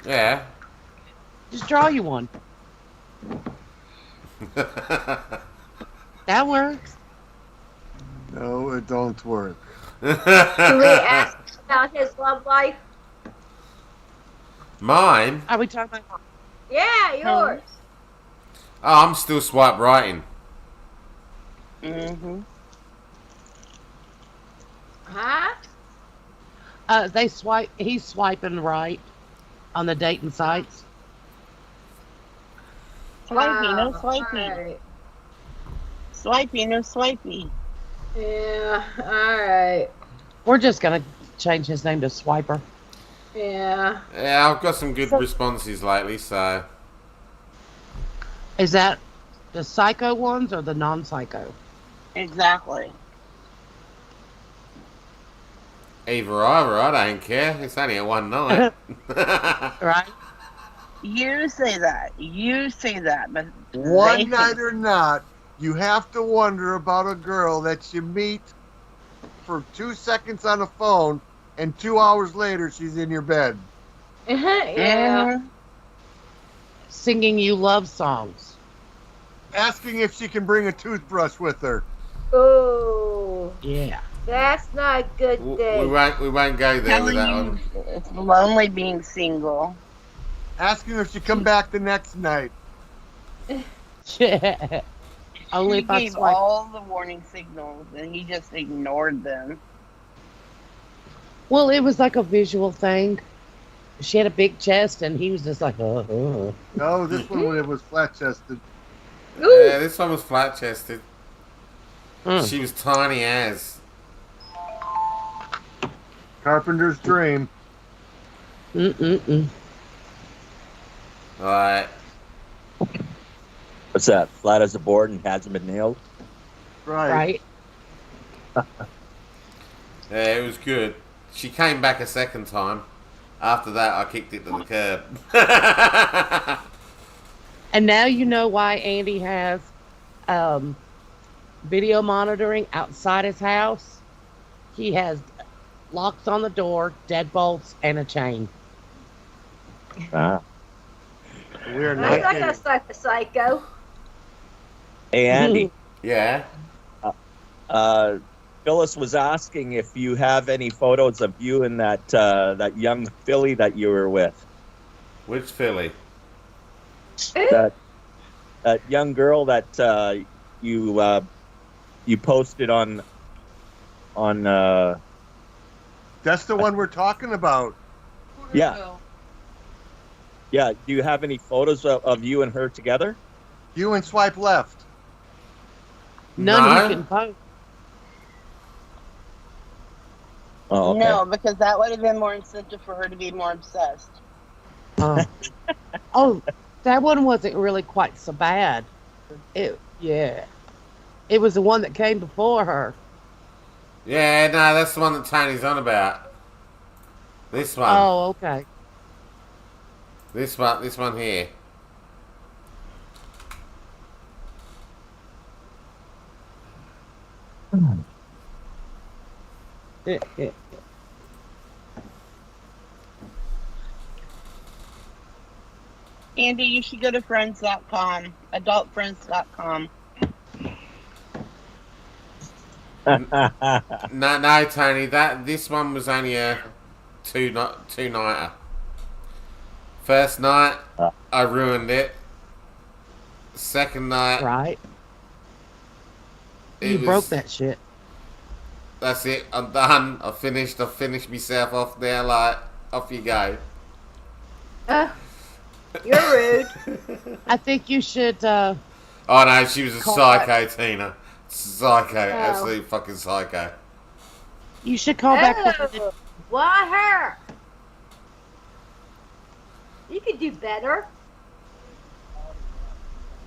A: Yeah.
B: Just draw you one. That works.
C: No, it don't work.
E: Can we ask about his love life?
A: Mine?
B: Are we talking about?
E: Yeah, yours.
A: Oh, I'm still swipe righting.
F: Mm-hmm.
E: Huh?
B: They swipe. He's swiping right on the dating sites.
F: Swipey, no swipey.
E: Alright.
F: Swipey, no swipey.
E: Yeah, alright.
B: We're just gonna change his name to Swiper.
E: Yeah.
A: Yeah, I've got some good responses lately, so...
B: Is that the psycho ones or the non-psycho?
F: Exactly.
A: Either I don't care. It's only a one night.
B: Right?
F: You say that. You say that, but
C: One
F: they
C: night
F: think-
C: or not, you have to wonder about a girl that you meet for 2 seconds on the phone, and 2 hours later she's in your bed.
E: Yeah.
F: Mhm.
B: Singing you love songs.
C: Asking if she can bring a toothbrush with her.
E: Oh,
B: Yeah.
E: that's not a good
A: we
E: thing.
A: won't go there with
F: Telling
A: that
F: you
A: one.
F: it's lonely being single.
C: Asking if she come back the next night.
B: Only
F: He
B: if I
F: gave
B: swipe.
F: all the warning signals and he just ignored them.
B: Well, it was like a visual thing. She had a big chest, and he was just like,
C: No, this one it was flat chested.
E: Ooh.
A: Yeah, this one was flat chested. She was tiny as.
C: Carpenter's dream.
B: Mm-mm-mm.
A: Like,
D: What's that? Flat as a board and hasn't been nailed?
C: Right.
B: Right?
A: yeah, it was good. She came back a second time. After that, I kicked it to the curb.
B: And now you know why Andy has video monitoring outside his house. He has locks on the door, deadbolts, and a chain.
D: Ah.
C: We are
E: I'm
C: not
E: not
C: kidding.
E: gonna start the psycho.
D: Hey, Andy.
A: yeah.
D: Phyllis was asking if you have any photos of you and that young filly that you were with.
A: Which filly?
D: That young girl that you posted on
C: That's the one we're talking about.
D: yeah. Do you have any photos of you and her together?
C: You and swipe left.
B: None
A: No?
B: he can post.
D: Oh, okay.
F: No, because that would have been more incentive for her to be more obsessed.
B: Oh, that one wasn't really quite so bad. It was the one that came before her.
A: Yeah, no, that's the one that Tony's on about. This one.
B: Oh, okay.
A: This one here.
F: Andy, you should go to friends.com, adultfriends.com.
A: No, Tony. This one was only a two nighter. First night,
D: Ah.
A: I ruined it. Second night,
B: Right?
A: it
B: You broke
A: was-
B: that shit.
A: That's it. I'm done. I finished myself off there. Like, off you go.
E: You're rude.
B: I think you should.
A: Oh no, she was a
B: Call
A: psycho, Tina. Psycho,
E: Oh.
A: absolute fucking psycho.
B: You should call back.
E: Oh, why her? You could do better.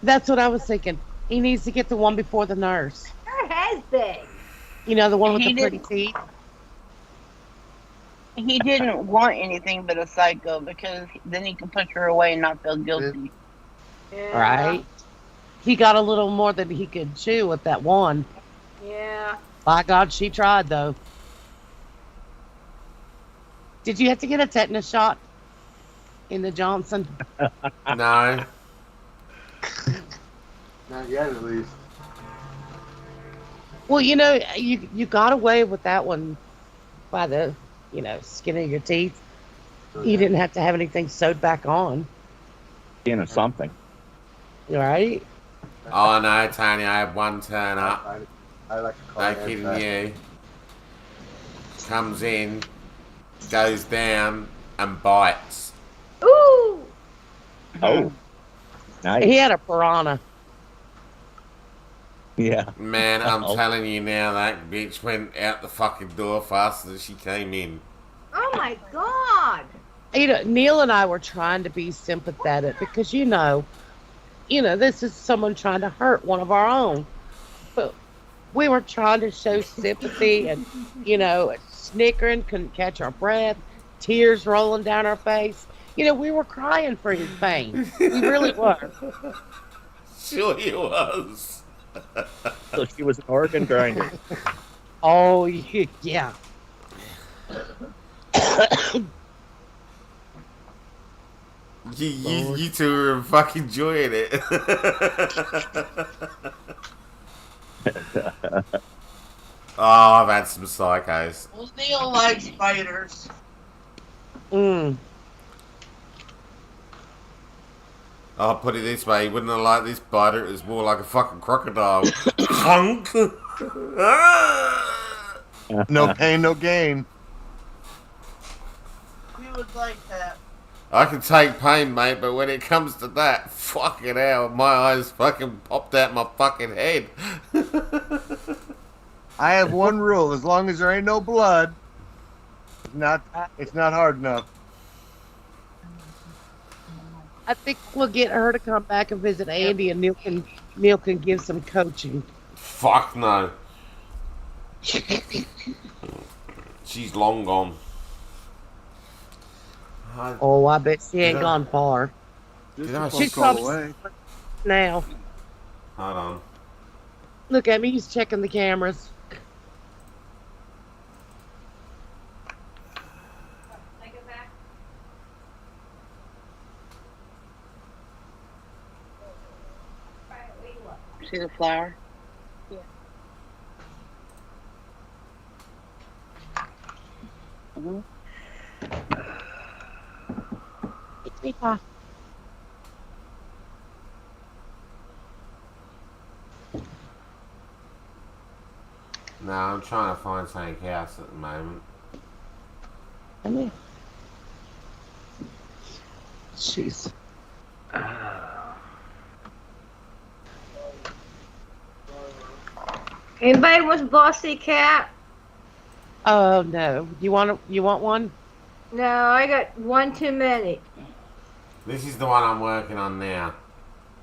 B: That's what I was thinking. He needs to get the one before the nurse.
E: Her has been.
B: You know, the one with
F: He
B: the pretty
F: didn't-
B: teeth.
F: He didn't want anything but a psycho because then he could push her away and not feel guilty.
E: Yeah.
B: Right? He got a little more than he could chew with that one.
E: Yeah.
B: By God, she tried though. Did you have to get a tetanus shot in the Johnson?
A: No.
C: Not yet, at least.
B: Well, you know, you got away with that one by the, skin of your teeth. You didn't have to have anything sewed back on,
D: Or something.
B: right?
A: Oh no, Tony, I had one turn up.
C: I like to call
A: No
C: it
A: kidding
C: that.
A: you. Comes in, goes down, and bites.
E: Ooh.
D: Oh. Nice.
B: He had a piranha.
D: Yeah.
A: Man, I'm
D: Uh-oh.
A: telling you now, that bitch went out the fucking door faster than she came in.
E: Oh my God.
B: Neil and I were trying to be sympathetic because this is someone trying to hurt one of our own. But we were trying to show sympathy and, snickering, couldn't catch our breath, tears rolling down our face. We were crying for his pain. We really were.
A: Sure he was.
D: So she was an organ grinder.
B: Oh, yeah.
A: You two were fucking enjoying it. Oh, I've had some psychos.
G: Well, Neil likes spiders.
B: Mm.
A: I'll put it this way, he wouldn't have liked this biter, it was more like a fucking crocodile. Hunk!
C: No pain, no gain.
G: He would like that.
A: I can take pain, mate, but when it comes to that, fucking hell, my eyes fucking popped out my fucking head.
C: I have one rule: as long as there ain't no blood, it's not hard enough.
B: I think we'll get her to come back and visit Andy, and Neil can give some coaching.
A: Fuck no. She's long gone.
B: Oh, I bet she ain't
A: Yeah.
B: gone far
C: Just
A: Yeah,
C: a phone
B: she's
C: call
B: probably-
C: away.
B: now.
A: Hold on.
B: Look at me, he's checking the cameras.
F: See the flower? Mhm.
A: No, I'm trying to find something else at the moment.
B: Jeez.
E: Anybody wants Bossy Cat?
B: Oh no, you want one?
E: No, I got one too many.
A: This is the one I'm working on now.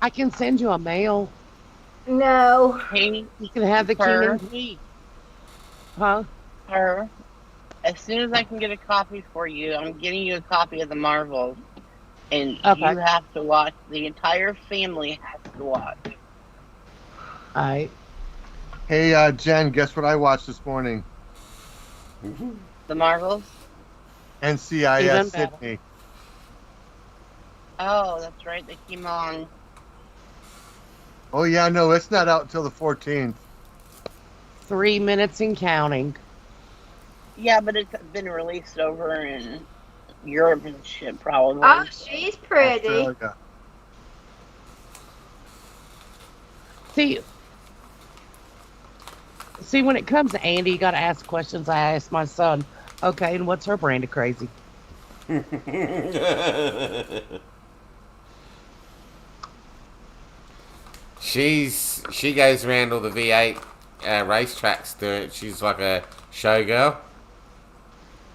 B: I can send you a mail.
E: No.
F: Hey,
B: You can have the
F: Her.
B: Keenan G. Huh?
F: her. As soon as I can get a copy for you, I'm getting you a copy of the Marvels. And
B: Okay.
F: you have to watch. The entire family has to watch.
B: All right.
C: Hey, Jen, guess what I watched this morning?
F: The Marvels?
C: NCIS
B: Even better.
C: Sydney.
F: Oh, that's right. They came on.
C: Oh yeah, no, it's not out until the 14th.
B: 3 minutes and counting.
F: Yeah, but it's been released over in Europe and shit, probably.
E: Oh, she's pretty.
C: Australia.
B: See, when it comes to Andy, you got to ask questions. I asked my son, okay, and what's her brand of crazy?
A: She goes around all the V8 racetracks doing it. She's like a showgirl.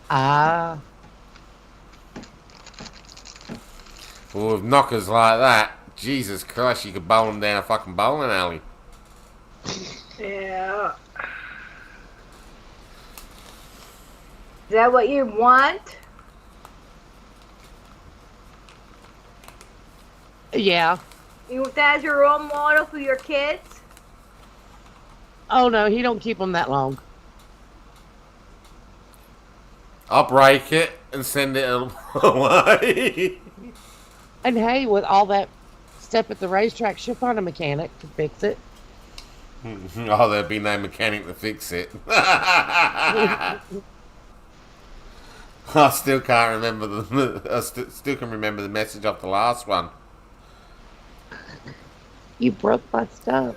B: Ah,
A: Well, with knockers like that, Jesus Christ, you could bowl them down a fucking bowling alley.
E: Yeah. Is that what you want?
B: yeah.
E: You want that as your role model for your kids?
B: Oh no, he don't keep them that long.
A: I'll break it and send it away.
B: And hey, with all that stuff at the racetrack, she'll find a mechanic to fix it.
A: Oh, there'll be no mechanic to fix it. I still can't remember I still can remember the message of the last one.
B: You broke my stuff.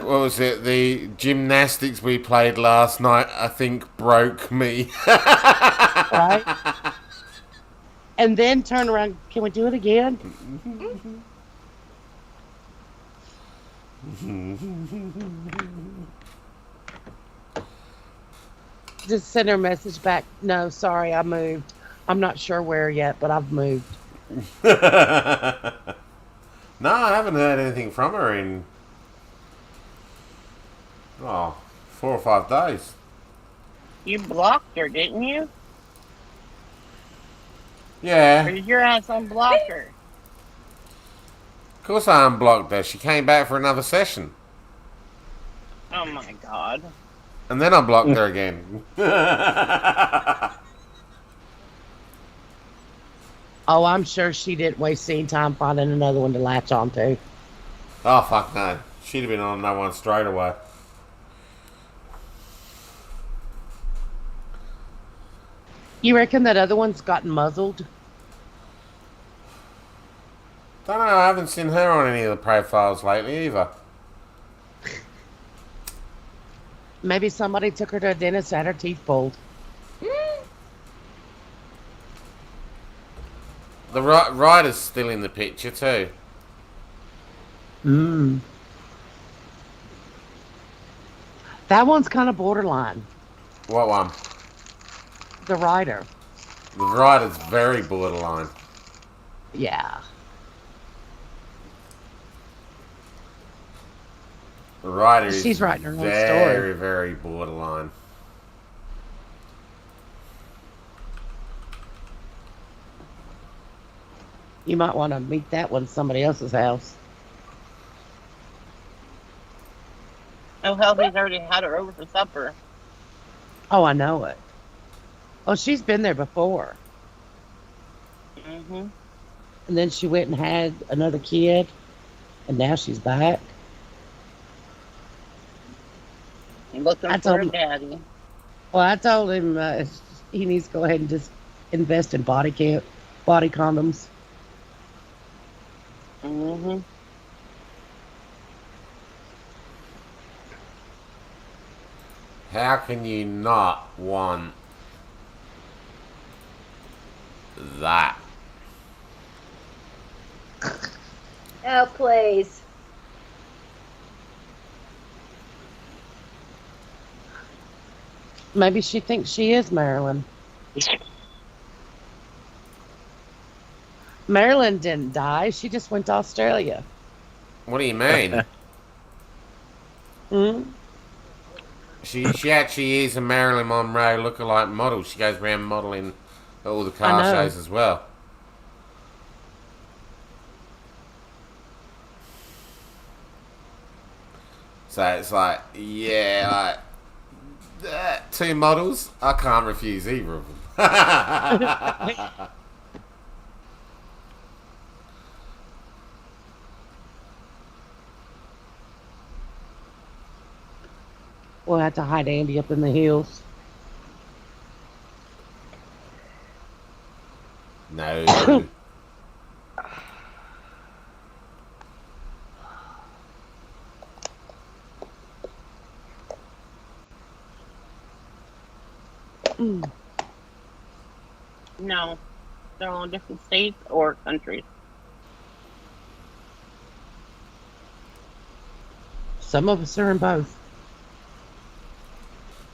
A: What was it? The gymnastics we played last night, I think, broke me.
B: Right? And then turn around. Can we do it again? Just send her a message back. No, sorry, I moved. I'm not sure where yet, but I've moved.
A: No, I haven't heard anything from her in 4 or 5 days.
F: You blocked her, didn't you? Or
A: Yeah,
F: did your ass unblock her?
A: of course I unblocked her. She came back for another session.
F: Oh my god.
A: And then I blocked her again.
B: Oh, I'm sure she didn't waste any time finding another one to latch onto.
A: Oh, fuck no. She'd have been on that one straight away.
B: You reckon that other one's gotten muzzled?
A: Don't know, I haven't seen her on any of the profiles lately either.
B: Maybe somebody took her to a dentist and had her teeth pulled.
A: The rider's still in the picture too.
B: That one's kind of borderline.
A: What one?
B: The rider.
A: The rider's very borderline.
B: Yeah.
A: The rider is
B: She's writing her own
A: very,
B: story.
A: very borderline.
B: You might want to meet that one at somebody else's house.
F: Oh hell, he's already had her over for supper.
B: Oh, I know it. Oh, she's been there before.
F: Mm-hmm.
B: And then she went and had another kid. And now she's back.
F: Looking
B: I
F: for
B: told
F: her
B: him-
F: daddy.
B: Well, I told him he needs to go ahead and just invest in body condoms.
F: Mm-hmm.
A: How can you not want that?
E: Oh, please.
B: Maybe she thinks she is Marilyn. Marilyn didn't die. She just went to Australia.
A: What do you mean?
B: Hmm?
A: She actually is a Marilyn Monroe lookalike model. She goes around modeling at all the car
B: I know.
A: shows as well. So it's like, yeah, like, 2 models, I can't refuse either of them.
B: We'll have to hide Andy up in the hills.
A: No.
B: Mm.
F: No, they're all different states or countries.
B: Some of us are in both.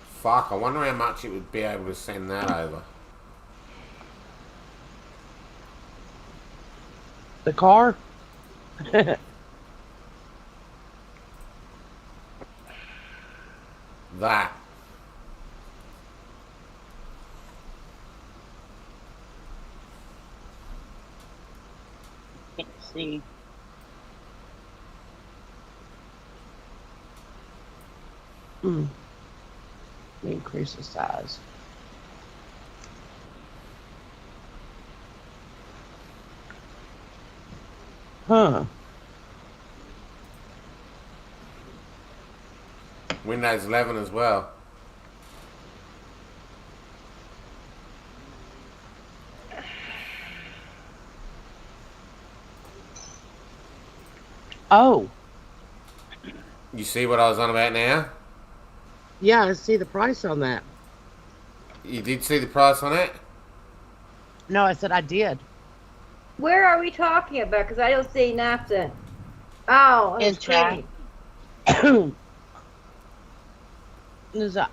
A: Fuck, I wonder how much it would be able to send that over.
B: The car?
A: That.
F: Can't see.
B: Mm. Increase the size. Huh.
A: Windows 11 as well.
B: Oh,
A: You see what I was on about now?
B: yeah, I see the price on that.
A: You did see the price on it?
B: No, I said I did.
E: Where are we talking about? Because I don't see nothing. Oh, on the
F: In chat.
E: screen.
B: There's a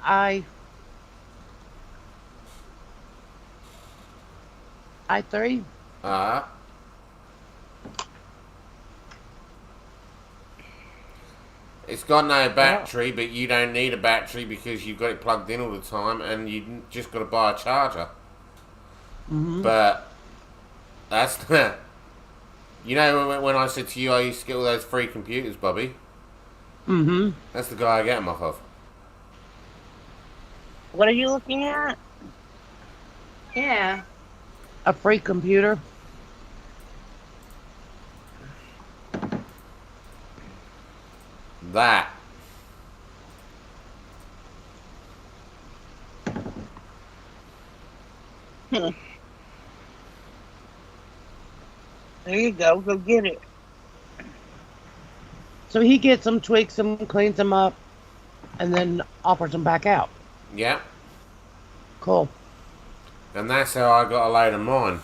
B: i3.
A: It's got no battery, but you don't need a battery because you've got it plugged in all the time and you just got to buy a charger.
B: Mm-hmm.
A: But that's the... You know when I said to you I used to get all those free computers, Bobby?
B: Mm-hmm.
A: That's the guy I get them off of.
F: What are you looking at?
E: Yeah.
B: A free computer.
A: That.
F: There you go. Go get it.
B: So he gets them, tweaks them, cleans them up, and then offers them back out.
A: Yeah.
B: Cool.
A: And that's how I got a load of mine.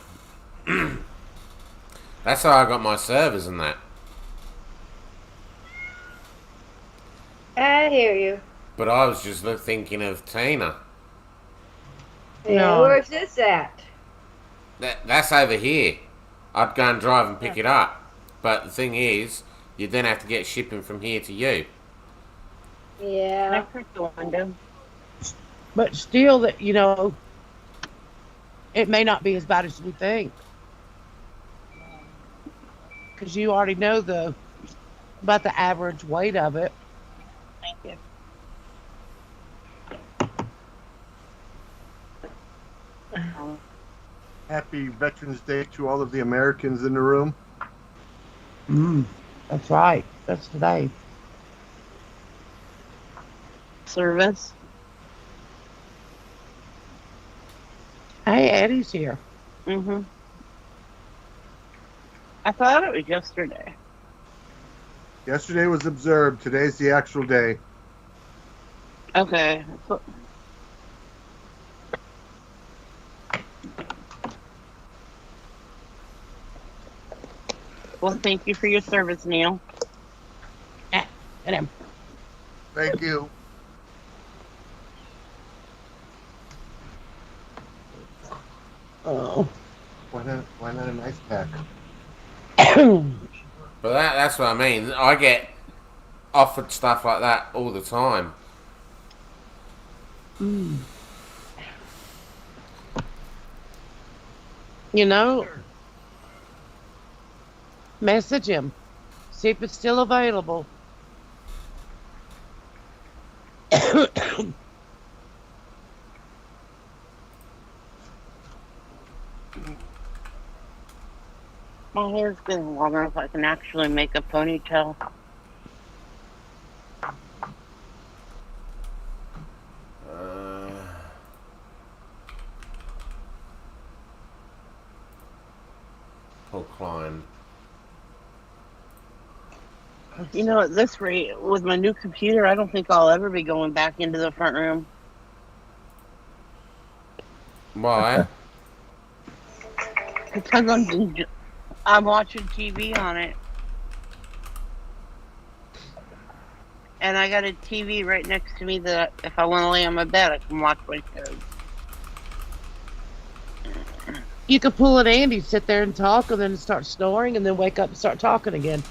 A: That's how I got my servers and that.
E: I hear you.
A: But I was just thinking of Tina.
E: Yeah,
B: No.
E: where's this at?
A: That's over here. I'd go and drive and pick it up. But the thing is, you then have to get shipping from here to you.
F: Can I
E: Yeah.
F: press the window?
B: But still, that it may not be as bad as we think. Because you already know about the average weight of it.
F: Thank you.
C: Happy Veterans Day to all of the Americans in the room.
B: That's right. That's today.
F: Service.
B: Hey, Eddie's here.
F: Mm-hmm. I thought it was yesterday.
C: Yesterday was observed. Today's the actual day.
F: Okay. Well, thank you for your service, Neil.
B: And him.
C: Thank you.
B: Oh.
C: Why not an ice pack?
A: But that's what I mean. I get offered stuff like that all the time.
B: Message him. See if it's still available.
F: My hair's getting long enough I can actually make a ponytail.
A: Michael Klein.
F: You know, at this rate, with my new computer, I don't think I'll ever be going back into the front room.
A: Why?
F: Because I'm watching TV on it. And I got a TV right next to me that if I want to lay on my bed, I can watch my shows.
B: You could pull an Andy, sit there and talk, and then start snoring, and then wake up and start talking again.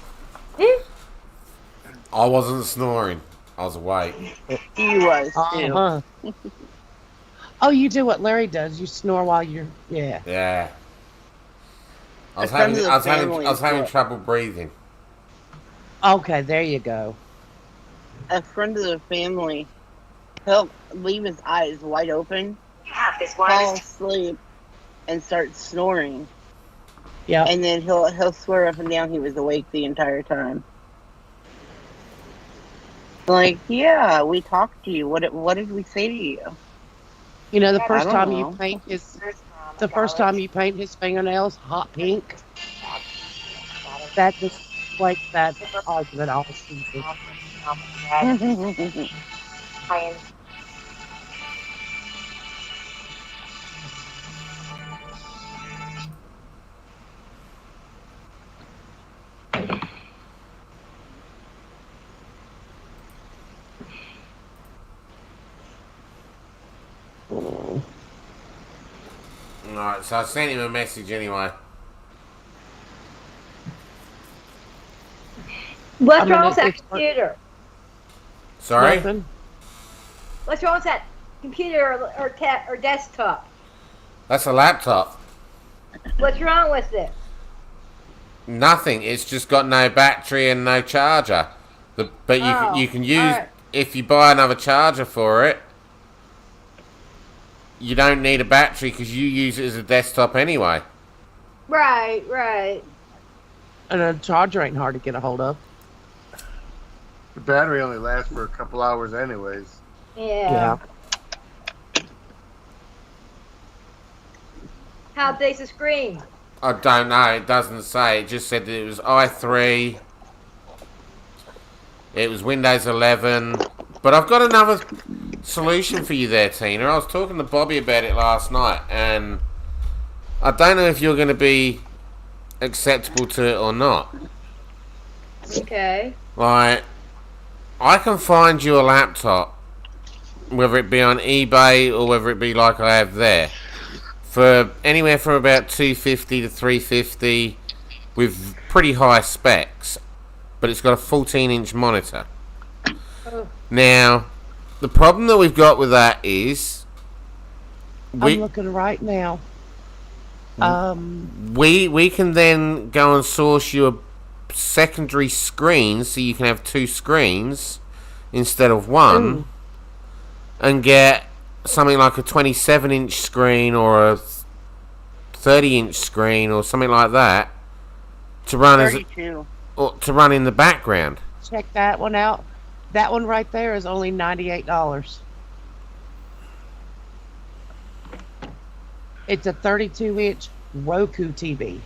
A: I wasn't snoring. I was awake.
F: He was, too.
B: Uh-huh. Oh, you do what Larry does. You snore while you're... Yeah.
A: Yeah. I was
F: A friend
A: having,
F: of the
A: I was having,
F: family
A: I was having
F: is
A: trouble breathing.
B: Okay, there you go.
F: A friend of the family, he'll leave his eyes wide open, fall asleep, and start snoring.
B: Yeah.
F: And then he'll swear up and down he was awake the entire time. Like, yeah, we talked to you. What did we say to you?
B: You know, the
F: I
B: first
F: don't
B: time
F: know.
B: you paint his fingernails hot pink, that just like that argument all season.
A: Alright, so I sent him a message anyway.
E: What's
B: I mean,
E: wrong with that
B: it's-
E: computer?
A: Sorry?
B: Nothing.
E: What's wrong with that computer or desktop?
A: That's a laptop.
E: What's wrong with it?
A: Nothing. It's just got no battery and no charger. But you can use...
E: alright.
A: If you buy another charger for it, you don't need a battery because you use it as a desktop anyway.
E: Right.
B: And a charger ain't hard to get a hold of.
C: The battery only lasts for a couple hours anyways.
E: Yeah. How big's the screen?
A: I don't know. It doesn't say. It just said that it was i3. It was Windows 11. But I've got another solution for you there, Tina. I was talking to Bobby about it last night, and I don't know if you're going to be acceptable to it or not.
E: Okay.
A: Like, I can find you a laptop, whether it be on eBay or whether it be like I have there, for anywhere from about $250 to $350 with pretty high specs, but it's got a 14-inch monitor.
E: Oh.
A: Now, the problem that we've got with that is
B: I'm looking right now.
A: we can then go and source you a secondary screen so you can have two screens instead of one.
B: Ooh.
A: And get something like a 27-inch screen or a 30-inch screen or something like that to run
F: 32.
A: to run in the background.
B: Check that one out. That one right there is only $98. It's a 32-inch Roku TV.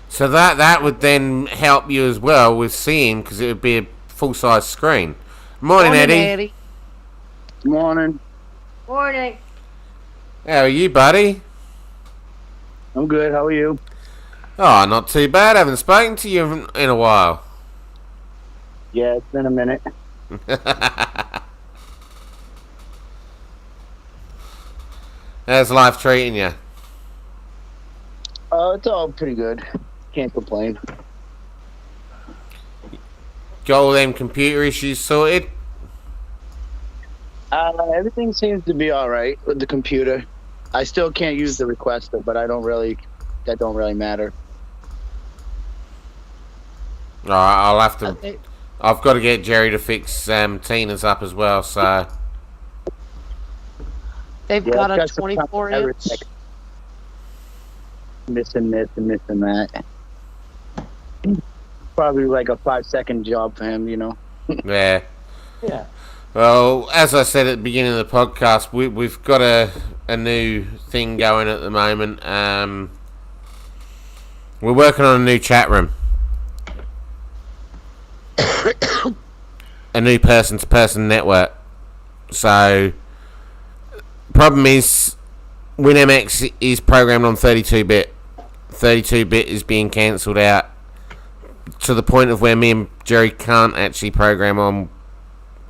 A: So that would then help you as well with seeing, because it would be a full-size screen. Morning, Eddie.
H: Morning.
E: Morning.
A: How are you, buddy?
H: I'm good. How are you?
A: Oh, not too bad. Haven't spoken to you in a while.
H: Yeah, it's been a minute.
A: How's life treating you?
H: It's all pretty good. Can't complain.
A: Got all them computer issues sorted?
H: Everything seems to be all right with the computer. I still can't use the requester, but that don't really matter.
A: Alright, I'll have to...
B: Okay.
A: I've got to get Jerry to fix Tina's up as well, so...
B: They've
H: Yeah,
B: got a
H: it's got some
B: 24-inch.
H: everything. Missing this and missing that. Probably like a 5-second job for him, you know.
A: Yeah.
B: Yeah.
A: Well, as I said at the beginning of the podcast, we've got a new thing going at the moment. We're working on a new chat room. A new person-to-person network. So, problem is, WinMX is programmed on 32-bit. 32-bit is being cancelled out to the point of where me and Jerry can't actually program on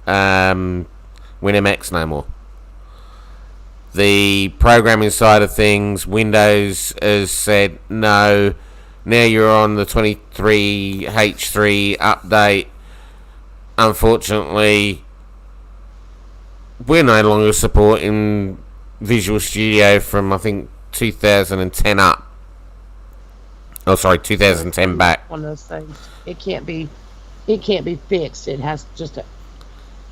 A: WinMX no more. The programming side of things, Windows has said no. Now you're on the 23H3 update. Unfortunately, we're no longer supporting Visual Studio from, I think, 2010 up. Oh, sorry, 2010 back.
B: One of those things. It can't be fixed. It has just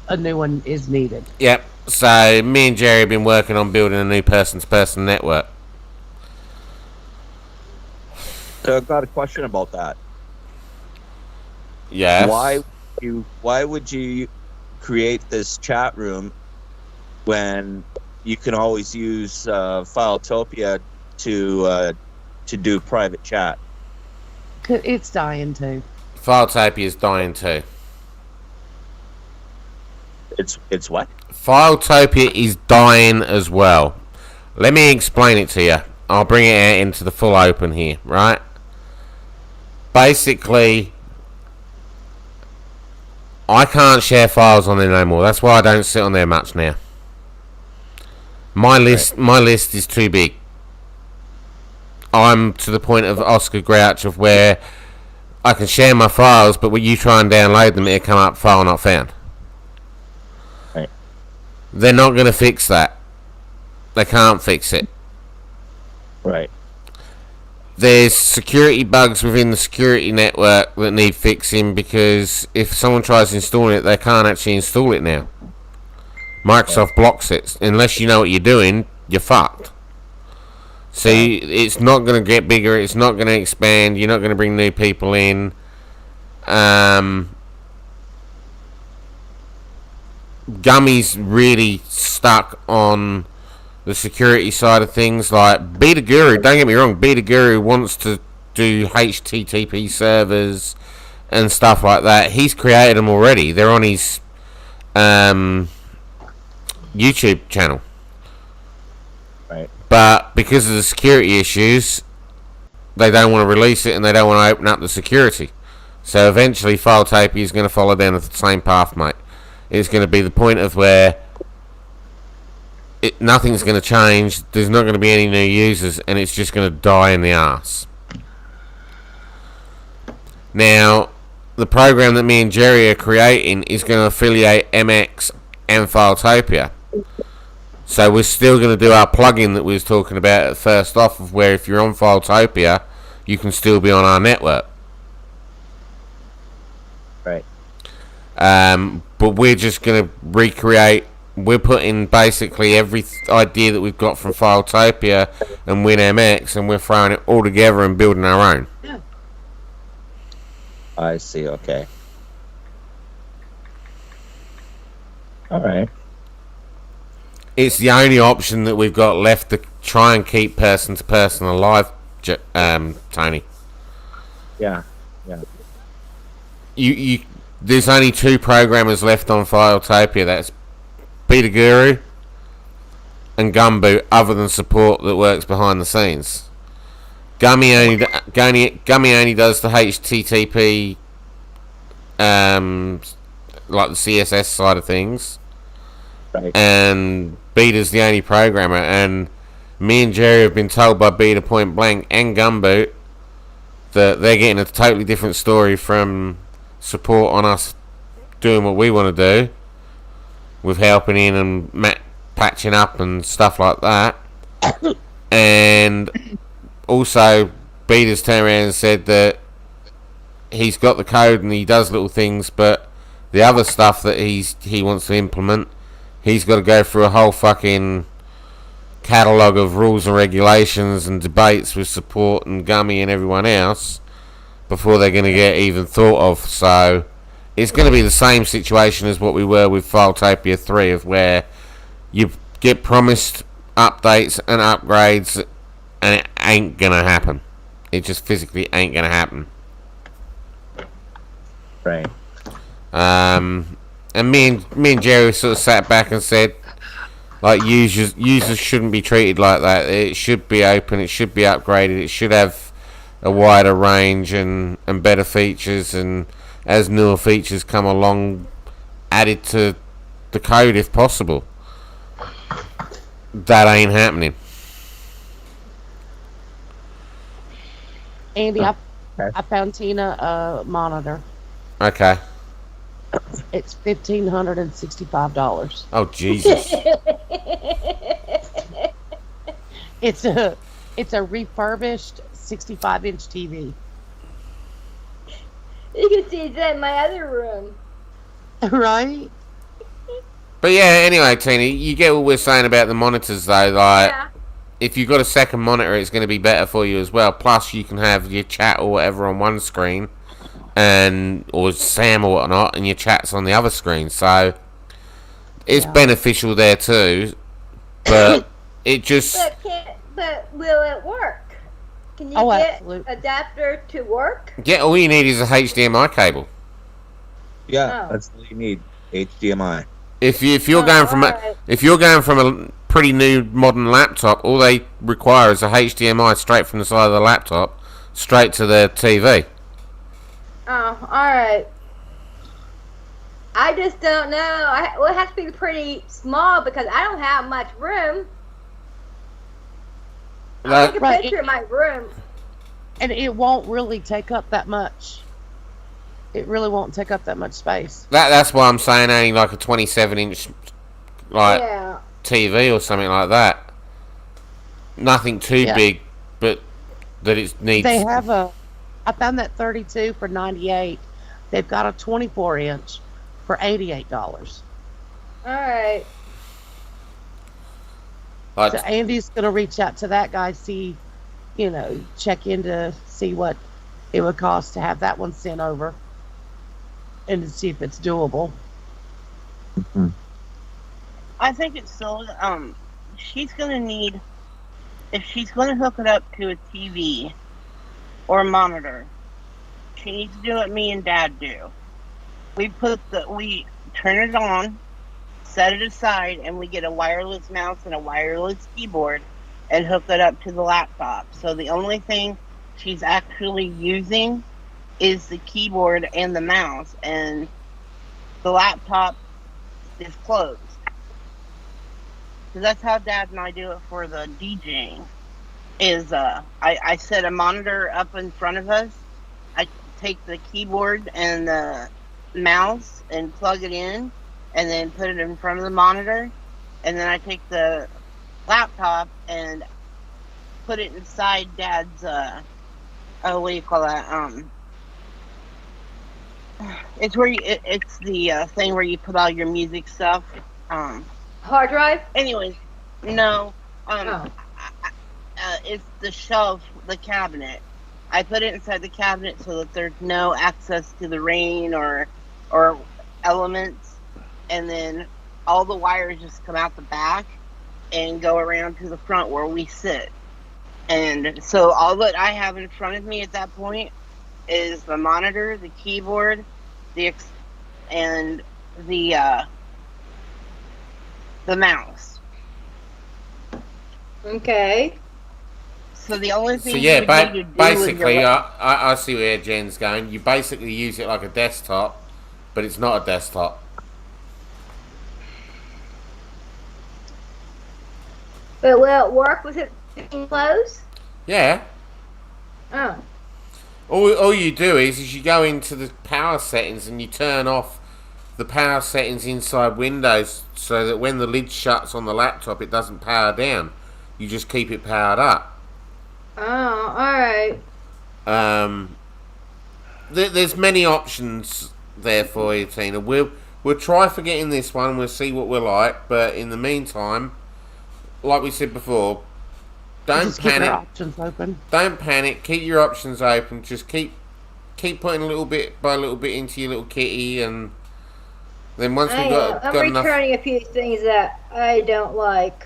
B: a new one is needed.
A: Yep. So me and Jerry have been working on building a new person-to-person network.
D: So I've got a question about that.
A: Yes.
D: Why would you create this chat room when you can always use Filetopia to do private chat?
B: It's dying too.
A: Filetopia is dying too.
D: It's what?
A: Filetopia is dying as well. Let me explain it to you. I'll bring it out into the full open here, right? Basically, I can't share files on there no more. That's why I don't sit on there much now. My list is too big. I'm to the point of Oscar Grouch of where I can share my files, but when you try and download them, it'll come up file not found.
D: Right.
A: They're not going to fix that. They can't fix it.
D: Right.
A: There's security bugs within the security network that need fixing, because if someone tries installing it, they can't actually install it now. Microsoft blocks it. Unless you know what you're doing, you're fucked. So it's not going to get bigger. It's not going to expand. You're not going to bring new people in. Gummy's really stuck on the security side of things. Like Beta Guru, don't get me wrong, Beta Guru wants to do HTTP servers and stuff like that. He's created them already. They're on his YouTube channel.
D: Right.
A: But because of the security issues, they don't want to release it and they don't want to open up the security. So eventually Filetopia is going to follow down the same path, mate. It's going to be the point of where nothing's going to change, there's not going to be any new users, and it's just going to die in the arse. Now, the program that me and Jerry are creating is going to affiliate MX and Filetopia. So we're still going to do our plugin that we was talking about at first off, of where if you're on Filetopia, you can still be on our network.
D: Right.
A: But we're just going to recreate. We're putting basically every idea that we've got from Filetopia and WinMX, and we're throwing it all together and building our own.
B: Yeah.
D: I see. Okay. All right.
A: It's the only option that we've got left to try and keep person to person alive, Tony.
D: Yeah. Yeah.
A: You. There's only two programmers left on Filetopia. That's Beta Guru and Gumboot, other than support that works behind the scenes. Gummy only does the HTTP, like the CSS side of things.
D: Right.
A: And Beta's the only programmer, and me and Jerry have been told by Beta point blank and Gumboot that they're getting a totally different story from support on us doing what we want to do, with helping in and patching up and stuff like that. And also Beta's turned around and said that he's got the code and he does little things, but the other stuff that he wants to implement, he's got to go through a whole fucking catalogue of rules and regulations and debates with support and Gummy and everyone else before they're going to get even thought of. So it's going to be the same situation as what we were with Filetopia 3, of where you get promised updates and upgrades and it ain't going to happen. It just physically ain't gonna happen.
D: Right.
A: And me and Jerry sort of sat back and said, like, users shouldn't be treated like that. It should be open. It should be upgraded. It should have a wider range and better features. And as newer features come along, added to the code if possible. That ain't happening.
B: Andy,
D: Okay.
B: I found Tina a monitor.
A: Okay.
B: It's $1,565.
A: Oh Jesus.
B: It's a refurbished 65-inch TV.
E: You can see that in my other room.
B: Right?
A: But yeah, anyway, Tina, you get what we're saying about the monitors, though. Like,
E: Yeah.
A: if you've got a second monitor, it's going to be better for you as well. Plus, you can have your chat or whatever on one screen, or Sam or whatnot, and your chat's on the other screen. So it's beneficial there too. But it just
E: But will it work? Can you
B: Oh,
E: get
B: absolutely.
E: adapter to work?
A: all you need is a HDMI cable.
D: Yeah,
E: Oh.
D: that's all you need. HDMI.
A: If you're going from
E: alright.
A: a pretty new modern laptop, all they require is a HDMI straight from the side of the laptop, straight to their TV.
E: Oh, alright. I just don't know. Well, it has to be pretty small because I don't have much room. I'll take a
B: Right.
E: picture of my room.
B: And it won't really take up that much. It really won't take up that much space.
A: That's why I'm saying only like a 27-inch
E: Yeah.
A: TV or something like that. Nothing too big, but that it needs.
B: They have I found that 32 for $98. They've got a 24-inch for $88.
E: Alright.
A: Like,
B: So Andy's going to reach out to that guy, check in to see what it would cost to have that one sent over and to see if it's doable.
F: I think it's still, she's gonna need, if she's gonna hook it up to a TV or a monitor, she needs to do what me and Dad do. We turn it on, set it aside, and we get a wireless mouse and a wireless keyboard and hook it up to the laptop. So the only thing she's actually using is the keyboard and the mouse, and the laptop is closed. So that's how Dad and I do it for the DJing. I set a monitor up in front of us. I take the keyboard and the mouse and plug it in, and then put it in front of the monitor, and then I take the laptop and put it inside Dad's what do you call that? It's where it's the thing where you put all your music stuff.
E: Hard drive?
F: Anyways, no.
E: Oh.
F: It's the shelf, the cabinet. I put it inside the cabinet so that there's no access to the rain or elements, and then all the wires just come out the back and go around to the front where we sit. And so all that I have in front of me at that point is the monitor, the keyboard, and the mouse.
E: Okay.
F: So the only thing
A: so yeah,
F: you would need to do
A: basically,
F: with your
A: I see where Jen's going. You basically use it like a desktop, but it's not a desktop.
E: But will it work with it closed?
A: Yeah.
E: Oh.
A: All you do is you go into the power settings and you turn off the power settings inside Windows so that when the lid shuts on the laptop, it doesn't power down. You just keep it powered up.
E: Oh, alright.
A: There's many options there for you, Tina. We'll try forgetting this one. We'll see what we're like. But in the meantime, like we said before, don't
B: Just keep
A: panic.
B: our options open.
A: Don't panic. Keep your options open. Just keep putting a little bit by little bit into your little kitty, and then once we've got
E: I'm
A: enough.
E: returning a few things that I don't like.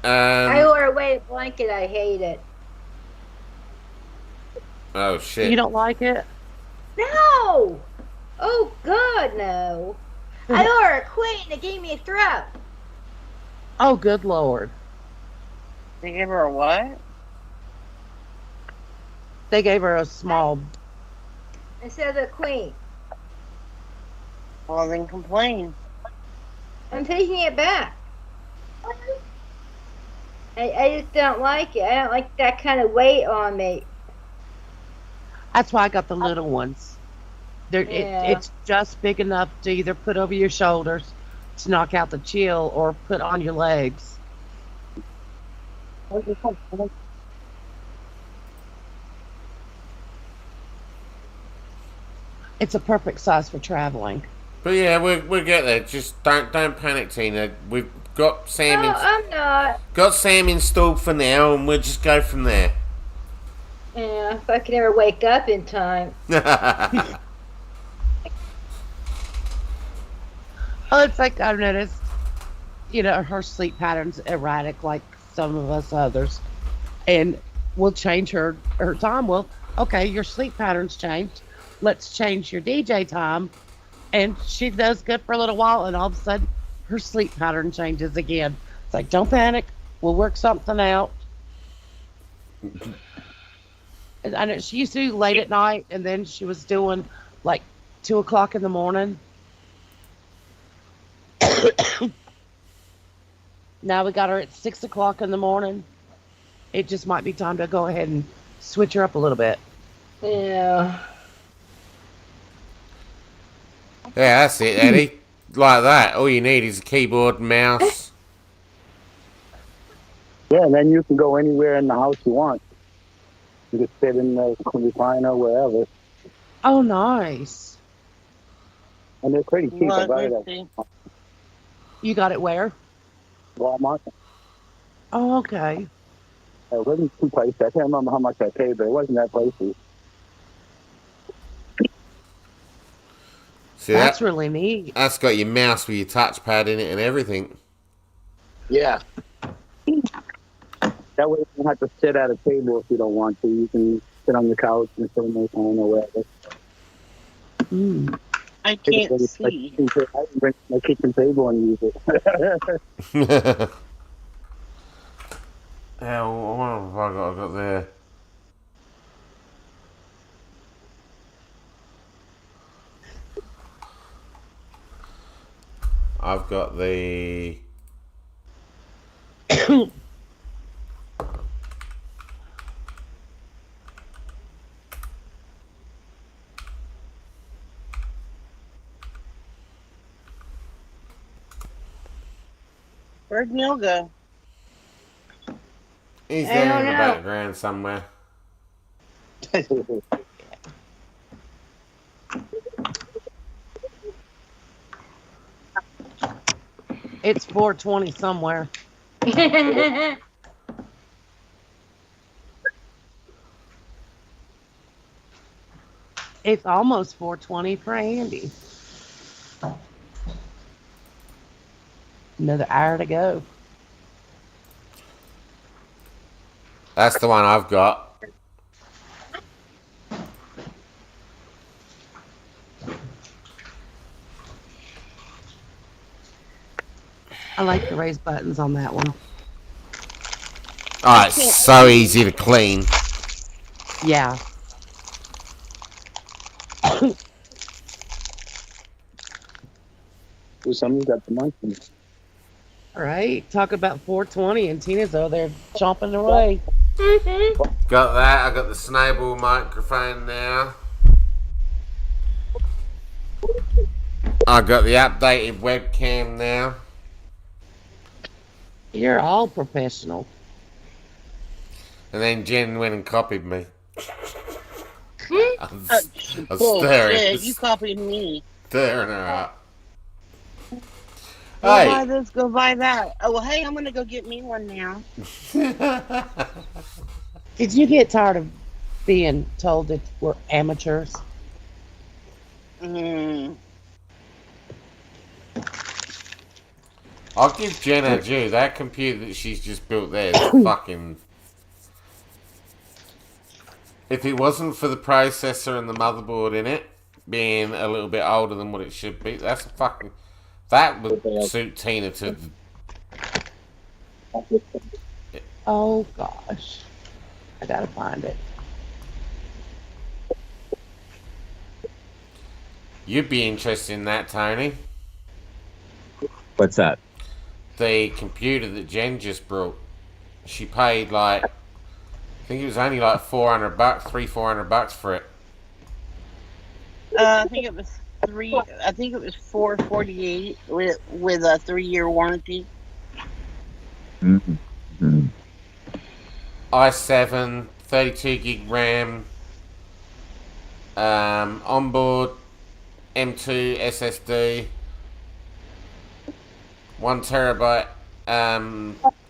E: I ordered a weighted blanket. I hate it.
A: Oh shit.
B: You don't like it?
E: No! Oh, God, no. I ordered a queen that gave me a throat.
B: Oh, good Lord.
F: They gave her a what?
B: They gave her a small.
E: Instead of a queen.
F: Well, then complain.
E: I'm taking it back. I just don't like it. I don't like that kind of weight on me.
B: That's why I got the little ones.
E: Yeah.
B: It's just big enough to either put over your shoulders to knock out the chill or put on your legs. It's a perfect size for traveling.
A: But yeah, we'll get there. Just don't panic, Tina. We've got Sam.
E: No, I'm not.
A: Got Sam installed for now, and we'll just go from there.
E: Yeah, if I could ever wake up in time.
B: Oh, it's like I've noticed, her sleep pattern's erratic like some of us others. And we'll change her time. Well, okay, your sleep pattern's changed. Let's change your DJ time. And she does good for a little while, and all of a sudden, her sleep pattern changes again. It's like, don't panic. We'll work something out. And I know she used to do late at night, and then she was doing like 2 o'clock in the morning. Now we got her at 6 o'clock in the morning. It just might be time to go ahead and switch her up a little bit.
E: Yeah.
A: Yeah, that's it, Eddie. Like that. All you need is a keyboard and mouse.
H: Yeah, and then you can go anywhere in the house you want. You can sit in the recliner, wherever.
B: Oh, nice.
H: And they're pretty cheap. I got it
F: Let's
H: at
F: see.
B: You got it where?
H: Walmart.
B: Oh, okay.
H: It wasn't too pricey. I can't remember how much I paid, but it wasn't that pricey.
A: See,
B: That's really neat.
A: that's got your mouse with your touchpad in it and everything.
H: Yeah. That way you don't have to sit at a table if you don't want to. You can sit on the couch and sit on the phone or wherever.
B: Mm.
F: I can't see.
H: I can bring my kitchen table and use it.
A: Yeah, what have I got there? I've got the...
F: Where'd Neil go?
A: He's
E: I
A: there
E: don't
A: in the
E: know.
A: background somewhere.
B: It's 4:20 somewhere. It's almost 4:20 for Andy. Another hour to go.
A: That's the one I've got.
B: I like the raised buttons on that one.
A: Oh, it's so easy to clean.
B: Yeah.
H: Somebody's got the monkey.
B: All right. Talk about 4:20 and Tina's over there chomping away.
A: Got that. I got the Snowball microphone now. I got the updated webcam now.
B: You're all professional.
A: And then Jen went and copied me. I was
F: Bullshit, you copied me.
A: staring her up.
F: Go buy
A: Hey.
F: this, go buy that. Oh, well, hey, I'm going to go get me one now.
B: Did you get tired of being told that we're amateurs?
F: Mm.
A: I'll give Jen her due. That computer that she's just built there is fucking... If it wasn't for the processor and the motherboard in it being a little bit older than what it should be, that would suit Tina to.
B: Oh gosh, I gotta find it.
A: You'd be interested in that, Tony.
D: What's that?
A: The computer that Jen just brought. She paid like, I think it was only like $400, $400 for it.
F: I think it was $448 with a 3-year warranty.
D: Mm-hmm.
A: i7, 32 gig RAM, onboard M2 SSD, 1 terabyte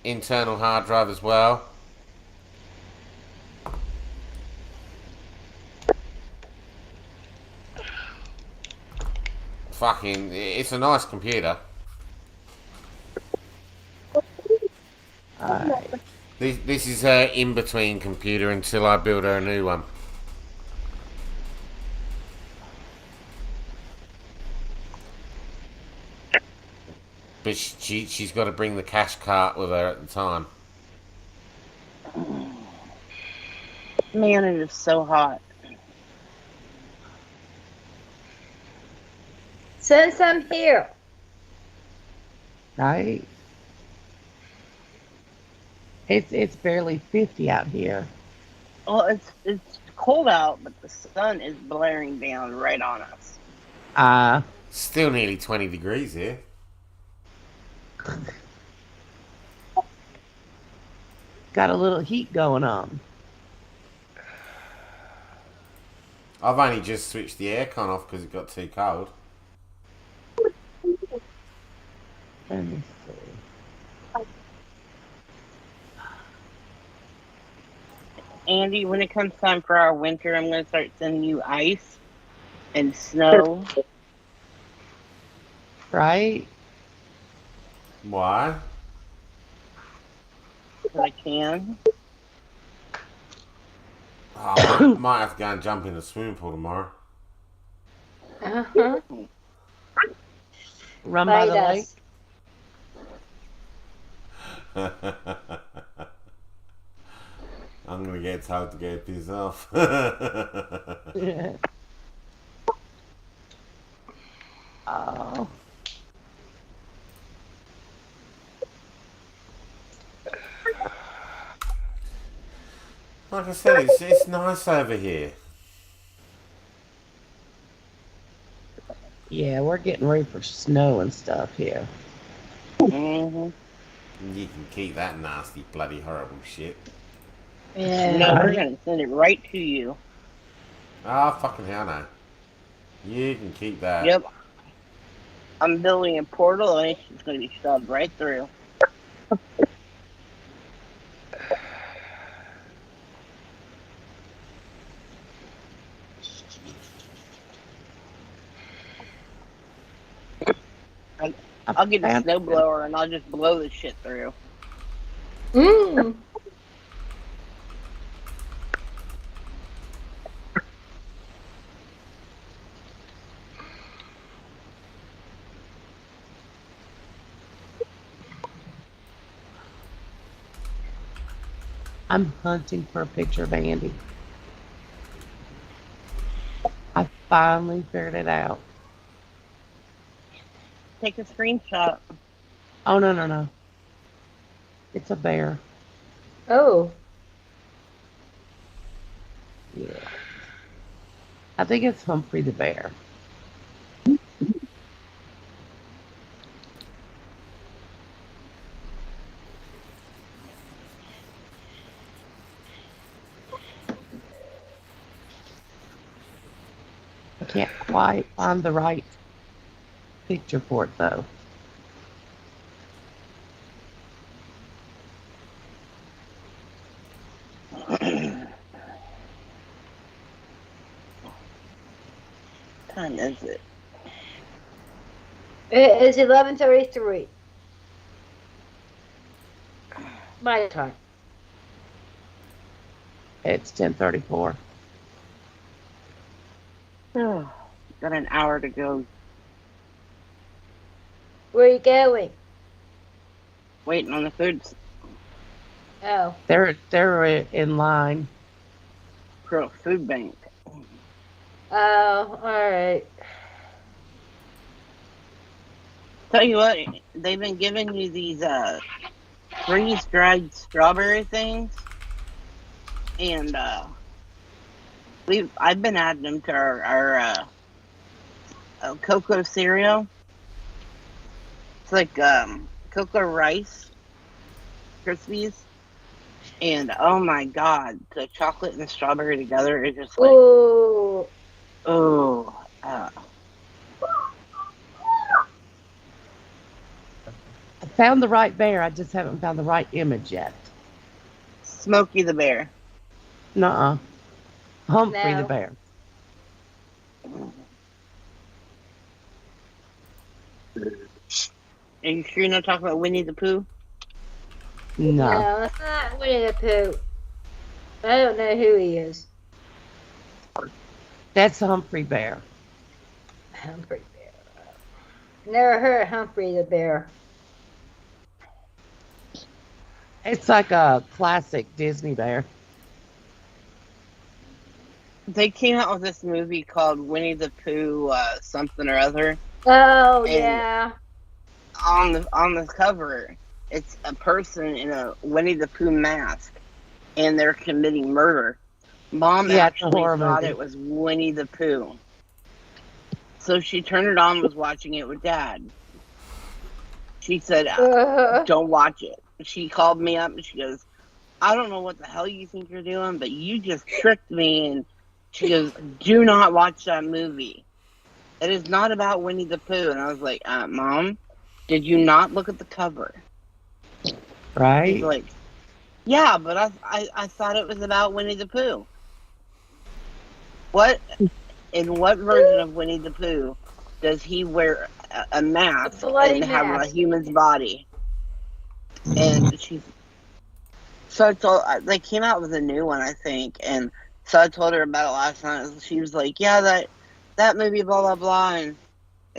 A: internal hard drive as well. Fucking, it's a nice computer.
B: Alright.
A: This is her in-between computer until I build her a new one. But she's got to bring the cash cart with her at the time.
F: Man, it is so hot.
E: Send some here.
B: Right? It's barely 50 out here.
F: Well, it's cold out, but the sun is blaring down right on us.
A: Still nearly 20 degrees here.
B: Got a little heat going on.
A: I've only just switched the aircon off because it got too cold.
B: Let me see.
F: Andy, when it comes time for our winter, I'm going to start sending you ice and snow.
B: Right?
A: Why?
F: If I can.
A: Oh, I might have to go and jump in the swimming pool tomorrow.
E: Uh-huh.
B: Run by the
E: Bite
B: lake.
E: us.
A: I'm gonna get told to get this off.
B: Yeah. Oh.
A: Like I said, it's nice over here.
B: Yeah, we're getting ready for snow and stuff here.
F: Mm-hmm.
A: You can keep that nasty, bloody, horrible shit.
E: Yeah.
F: No, we're going to send it right to you.
A: Ah, fucking hell no. You can keep that.
F: Yep. I'm building a portal and it's just going to be shoved right through. I'll get a snowblower and I'll just blow this shit through.
E: Mm.
B: I'm hunting for a picture of Andy. I finally figured it out.
F: Take a screenshot.
B: Oh, no. It's a bear.
E: Oh.
B: Yeah. I think it's Humphrey the bear. I can't quite find the right picture for it, though.
F: Time is it?
E: It is 11:33. My time.
B: It's 10:34.
F: Got an hour to go.
E: Where are you going?
F: Waiting on the food
E: Oh.
B: They're in line.
F: for a food bank.
E: Oh, alright.
F: Tell you what, they've been giving you these freeze-dried strawberry things, and I've been adding them to our cocoa cereal. It's like cocoa rice Krispies, and oh my god, the chocolate and the strawberry together is just like
E: Ooh.
B: I found the right bear. I just haven't found the right image yet.
F: Smokey the Bear.
B: Nuh-uh. Humphrey the
E: No.
B: bear.
F: Are you sure you're not talking about Winnie the Pooh?
B: No.
E: No, it's not Winnie the Pooh. I don't know who he is.
B: That's Humphrey Bear.
E: Humphrey Bear. Never heard of Humphrey the Bear.
B: It's like a classic Disney bear.
F: They came out with this movie called Winnie the Pooh something or other.
E: Oh,
F: And
E: yeah.
F: on the cover, it's a person in a Winnie the Pooh mask, and they're committing murder. Mom
B: Yeah, it's a
F: actually
B: horror
F: thought
B: movie.
F: it was Winnie the Pooh, so she turned it on and was watching it with Dad. She said, "Don't watch it." She called me up and she goes, "I don't know what the hell you think you're doing, but you just tricked me." And she goes, "Do not watch that movie. It is not about Winnie the Pooh." And I was like, "Mom, did you not look at the cover?" She's
B: Right?
F: like, "Yeah, but I thought it was about Winnie the Pooh." In what version of Winnie the Pooh does he wear a mask
E: bloody
F: and have a
E: mask.
F: human's body? And they came out with a new one, I think, and so I told her about it last night. She was like, "Yeah, that movie, blah blah blah," and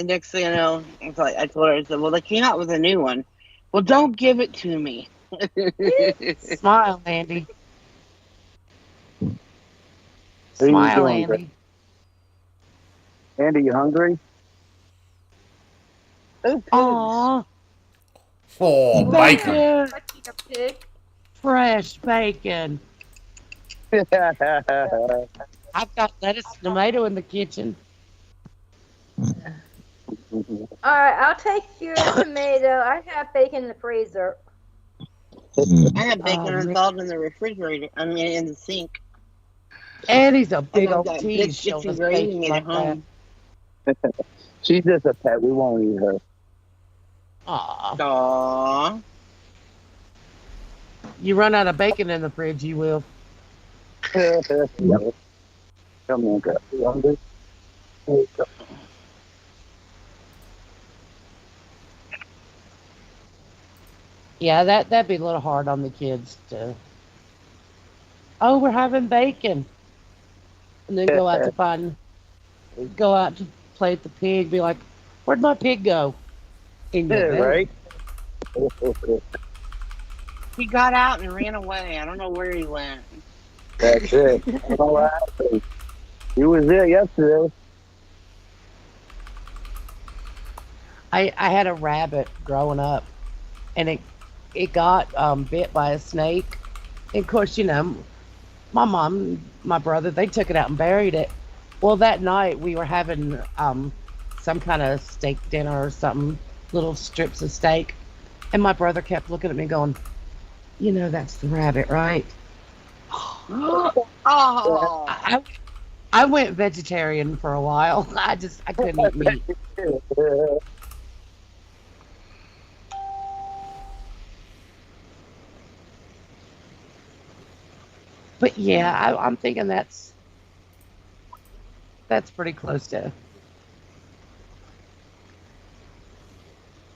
F: next thing I know, it's like I told her, I said, "Well, they came out with a new one. Well, don't give it to me."
B: Smile, Andy.
H: What are you
B: Smile,
H: doing,
B: Andy.
H: Andy, you hungry?
F: Oh, pigs.
B: Aw,
A: Oh, bacon.
B: bacon.
E: I eat a pig.
B: Fresh bacon. I've got lettuce and tomato in the kitchen.
E: Alright, I'll take your tomato. I have bacon in the freezer.
F: I have bacon
B: Oh, man.
F: unthawed in the refrigerator. I mean, in the sink.
B: Andy's a
F: And
B: big
F: I've
B: old
F: got
B: tease
F: biscuits
B: showing
F: and
B: us
F: gravy
B: bacon
F: made
B: like
F: at
B: that.
F: home.
H: She's just a pet. We won't eat her.
B: Aw.
F: Aww.
B: You run out of bacon in the fridge, you will.
H: Come on, girl. You hungry? Here you go.
B: Yeah, that'd be a little hard on the kids to. Oh, we're having bacon, and then go out to play with the pig. Be like, where'd my pig go? In your belly.
H: Right?
F: He got out and ran away. I don't know where he went.
H: That's it. I don't know what happened. He was there yesterday.
B: I had a rabbit growing up, and it got bit by a snake. And of course, my mom, my brother, they took it out and buried it. Well, that night we were having some kind of steak dinner or something, little strips of steak, and my brother kept looking at me going, that's the rabbit, right?
F: Oh.
B: I went vegetarian for a while. I couldn't eat meat. But yeah, I'm thinking that's pretty close to.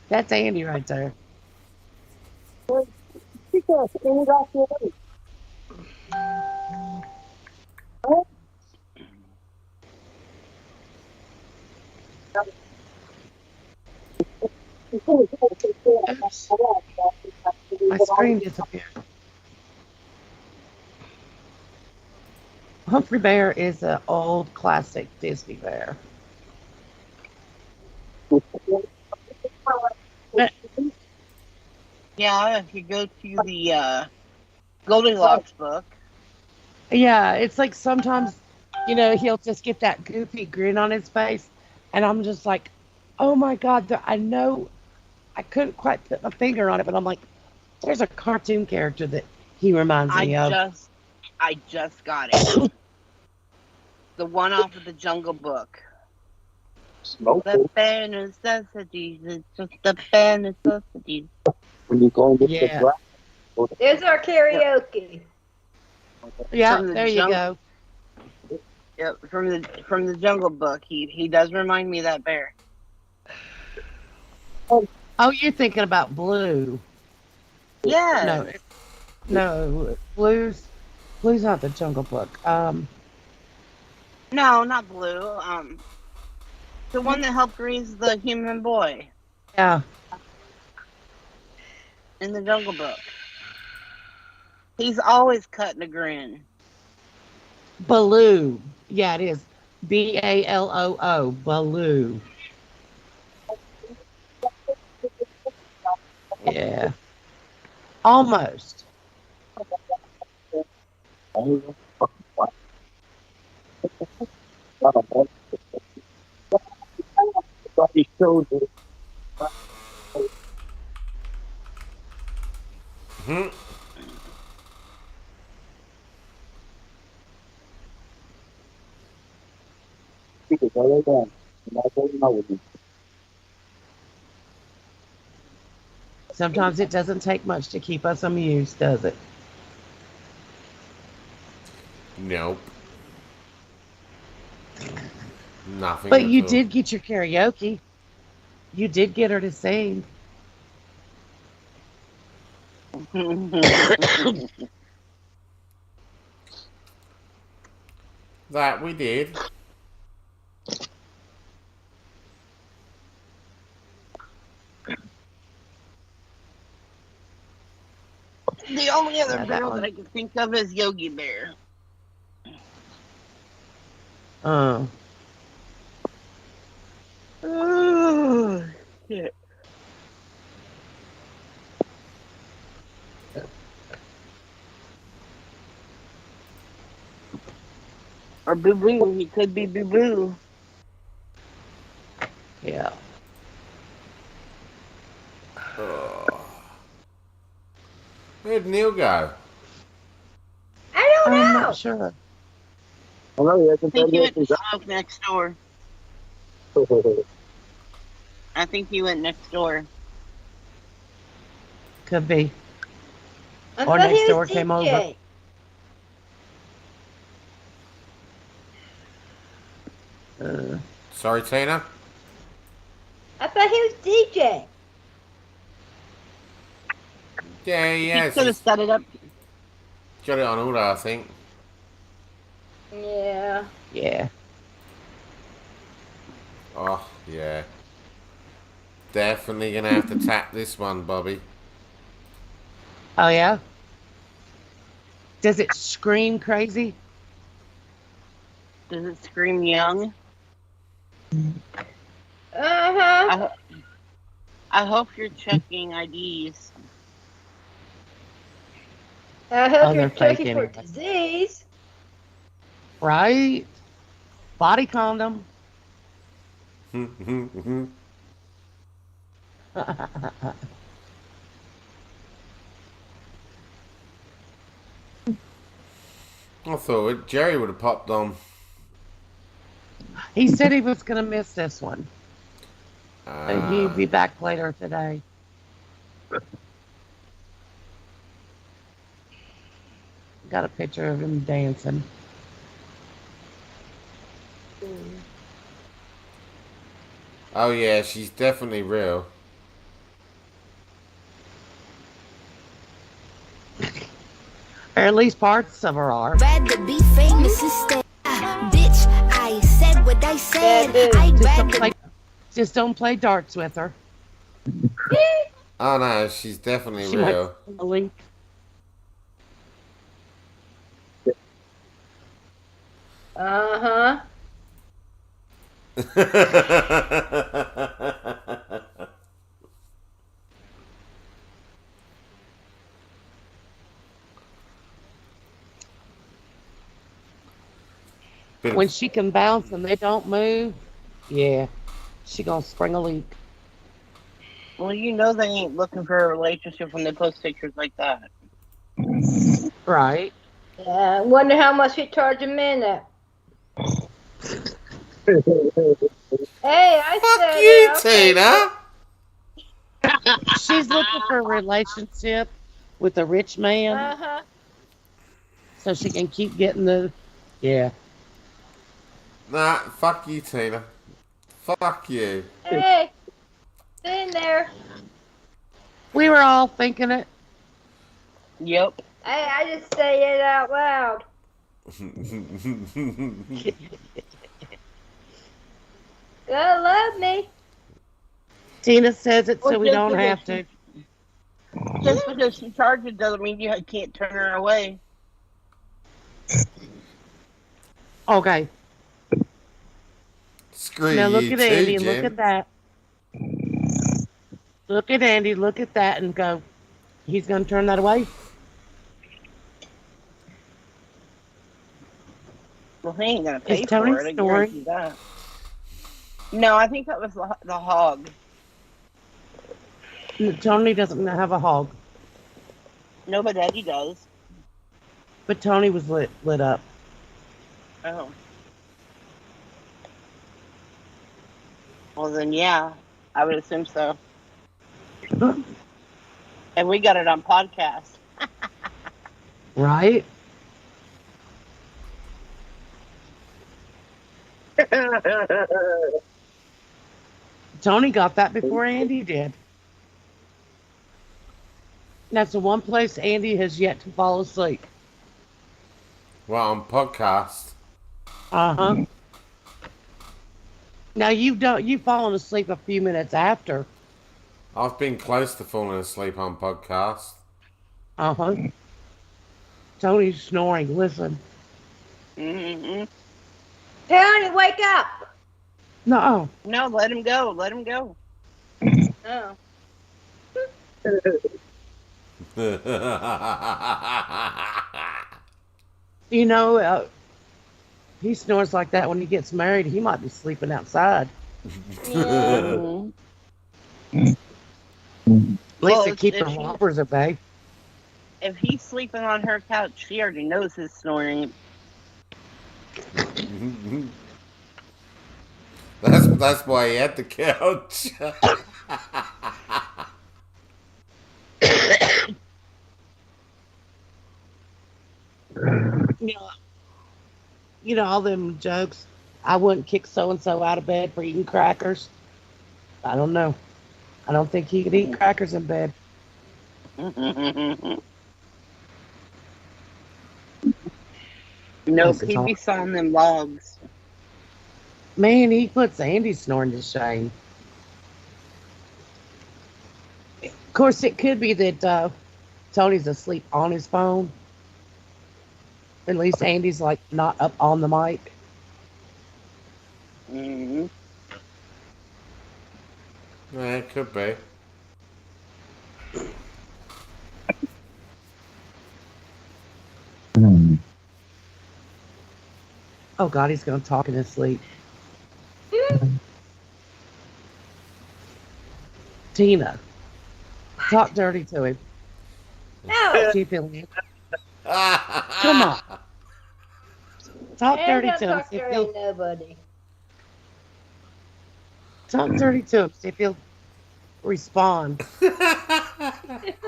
B: That's Andy right there. Oops. My screen disappeared. Humphrey Bear is an old classic Disney bear. But
F: Yeah, if you go to the Goldilocks book,
B: yeah, it's like sometimes, he'll just get that goofy grin on his face, and I'm just like, oh my God, I know I couldn't quite put my finger on it, but I'm like, there's a cartoon character that he reminds
F: I
B: me of.
F: just got it. The one off of the Jungle Book. The bare necessities. It's just the bare necessities.
H: When you go into
B: Yeah.
E: There's our karaoke.
B: Yeah,
F: From the
B: there you go.
F: Yep, from the Jungle Book. He does remind me of that bear.
B: Oh, you're thinking about Blue.
F: Yeah.
B: No, Blue's not the Jungle Book.
F: No, not Blue. The one that helped raise the human boy
B: Yeah,
F: in the Jungle Book. He's always cutting a grin.
B: Baloo. Yeah, it is. Balloo. Baloo. Yeah. Almost.
H: He showed it.
A: Hmm.
B: Sometimes it doesn't take much to keep us amused, does it?
A: Nope. Nothing.
B: But
A: at
B: you
A: all.
B: did get your karaoke. You did get her to sing.
A: That we did.
F: The only other
B: Yeah, that
F: girl
B: one.
F: that I can think of is Yogi Bear.
B: Oh.
F: Oh, shit. Or Boo Boo. He could be Boo Boo.
B: Yeah.
A: Oh. Where'd Neil go?
E: I don't
B: I'm
E: know.
B: not sure.
H: I know he
F: I
H: hasn't
F: think
H: done
F: he went to
H: anything.
F: smoke next door. I think he went next door.
B: Could be.
E: I
B: Or
E: thought
B: next
E: he
B: door
E: was
B: came over.
E: DJ.
A: Sorry, Tina.
E: I thought he was DJ.
A: Yeah,
F: He
A: yeah.
F: could have
A: She's
F: set it up.
A: got it on order, I think.
E: Yeah.
B: Yeah.
A: Oh, yeah. Definitely gonna have to tap this one, Bobby.
B: Oh, yeah? Does it scream crazy?
F: Does it scream young?
E: Uh-huh.
F: I hope you're checking IDs.
E: I hope
B: Oh,
E: you're
B: they're fake
E: checking for
B: anyway.
E: disease.
B: Right? Body condom.
A: I thought Jerry would have popped on.
B: He said he was going to miss this one. And he'll be
A: Ah.
B: back later today. Got a picture of him dancing.
A: Oh yeah, she's definitely real.
B: Or at least parts of her are.
I: Rather be famous instead. Bitch, I said what I said.
E: Yeah,
I: I'd
B: Just don't
I: rather
B: play darts with her.
A: Oh no, she's definitely
B: She might
A: real.
B: a link.
E: Uh-huh.
A: Bit
B: When
A: of,
B: she can bounce and they don't move, yeah, she gonna spring a leak.
F: Well, you know they ain't looking for a relationship when they post pictures like that.
B: Right.
E: Yeah, I wonder how much he charge a minute. Hey, I
A: fuck
E: said it.
A: you,
E: I'll take it.
A: Tina.
B: She's looking for a relationship with a rich man
E: Uh-huh.
B: so she can keep getting the. Yeah.
A: Nah, fuck you, Tina. Fuck you.
E: Hey, in there.
B: We were all thinking it.
F: Yep.
E: Hey, I just say it out loud. God love me.
B: Tina says it
F: Well,
B: so we don't have to.
F: Just because she charges doesn't mean you can't turn her away.
B: Okay.
A: Screw
B: Now look
A: you
B: at
A: too,
B: Andy and look
A: Jen.
B: at that. Look at Andy, look at that and go, he's going to turn that away?
F: Well, he ain't gonna
B: Is
F: pay
B: Tony
F: for it. I
B: snoring?
F: guarantee that. No, I think that was the hog.
B: Tony doesn't have a hog,
F: No, but Eddie does.
B: but Tony was lit up.
F: Oh. Well, then, yeah, I would assume so. And we got it on podcast.
B: Right? Tony got that before Andy did. That's the one place Andy has yet to fall asleep.
A: Well, on podcast.
B: Uh-huh. Now you've fallen asleep a few minutes after.
A: I've been close to falling asleep on podcast.
B: Uh-huh. Tony's snoring. Listen.
F: Mm-hmm.
E: Tony, wake up.
B: No.
F: No, let him go. Let him go.
E: Oh.
B: You know, he snores like that when he gets married. He might be sleeping outside.
E: Yeah.
B: At least to
F: Well,
B: keep the
F: if he-
B: robbers at bay.
F: If he's sleeping on her couch, she already knows his snoring.
A: That's why he had the couch.
B: You know all them jokes. I wouldn't kick so and so out of bed for eating crackers. I don't know. I don't think he could eat crackers in bed.
F: Nope, he'd be sawing them logs.
B: Man, he puts Andy snoring to shame. Of course, it could be that Tony's asleep on his phone. At least Andy's like not up on the mic.
F: Mm-hmm.
A: Yeah, it could be.
B: Oh God, he's gonna talk in his sleep. Tina, talk dirty to him.
E: No.
B: See if he'll answer. Come on, talk
E: I
B: dirty
E: ain't
B: to
E: gonna
B: him.
E: talk
B: See if
E: to
B: he'll
E: nobody.
B: talk dirty to him. See if he'll respond.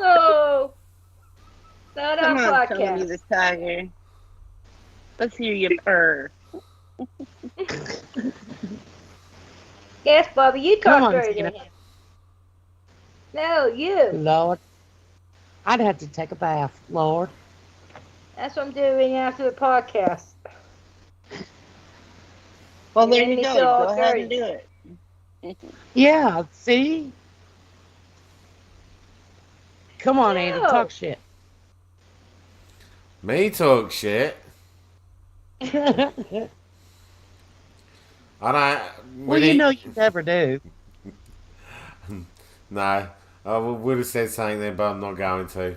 E: Oh. Not on
F: Come on, Tony the
E: podcast.
F: Tiger. Let's hear you purr.
E: Yes, Bobby, you
B: Come
E: talk
B: on,
E: dirty
B: Tina.
E: to him. No, you.
B: Lord, I'd have to take a bath. Lord,
E: That's what I'm doing after the podcast.
F: Well,
E: You
F: there
E: made
F: you
E: me
F: go.
E: feel all
F: Go ahead and
E: dirty.
F: do it.
B: yeah. See, Come on, Andy,
E: No.
B: talk shit.
A: Me talk shit.
B: Well,
A: I don't.
B: you know you never do.
A: No, I would have said something then, but I'm not going to.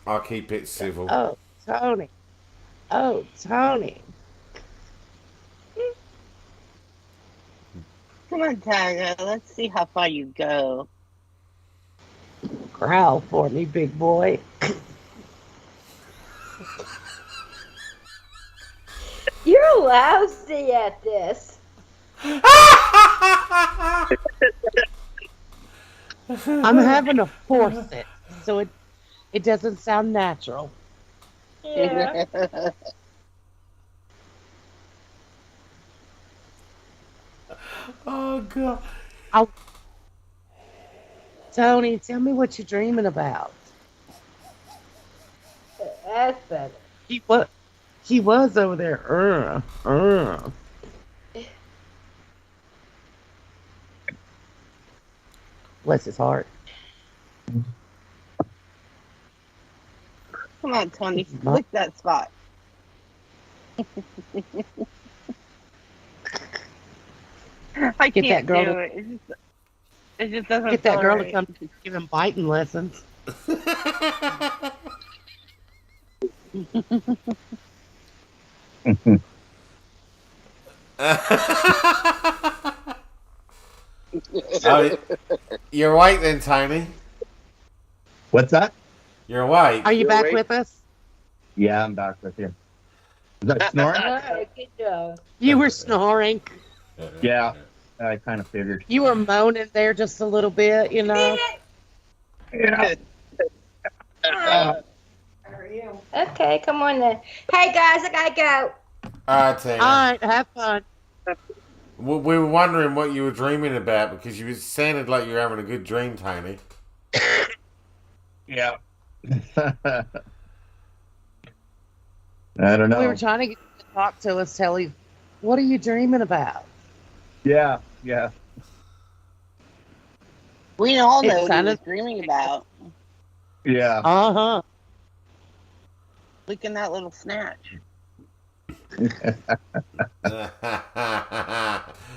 A: I'll keep it civil.
B: Oh, Tony. Oh, Tony.
F: Come on, Tiger. Let's see how far you go.
B: Growl for me, big boy.
E: You're lousy at this.
B: I'm having to force it, so it doesn't sound natural.
E: Yeah.
A: Oh god.
B: Tony, tell me what you're dreaming about.
E: That's better.
B: He was over there. Bless his heart.
F: Come on, Tony. Lick that spot. I
B: Get
F: can't
B: that girl
F: do
B: to-
F: it. It just doesn't
B: Get that
F: feel
B: girl
F: right.
B: to come give him biting lessons.
A: Oh, you're awake then, Tony?
J: What's that?
A: You're awake?
B: Are you
H: You're
B: back
H: awake?
B: with us?
J: Yeah, I'm back with you. Is that snoring?
E: All right, good job.
B: You were snoring.
J: Yeah, I kind of figured.
B: You were moaning there just a little bit, you know.
J: Yeah.
E: Okay, come on then. Hey guys, I gotta go.
A: Alright, Tina.
B: All right, have fun.
A: We were wondering what you were dreaming about because you sounded like you were having a good dream, Tony.
J: Yeah. I don't know.
B: We were trying to get him to talk to us, tell you, what are you dreaming about?
J: Yeah.
F: We all
B: It
F: know what he
B: sounded-
F: was dreaming about.
J: Yeah.
B: Uh-huh.
F: Licking that little snatch.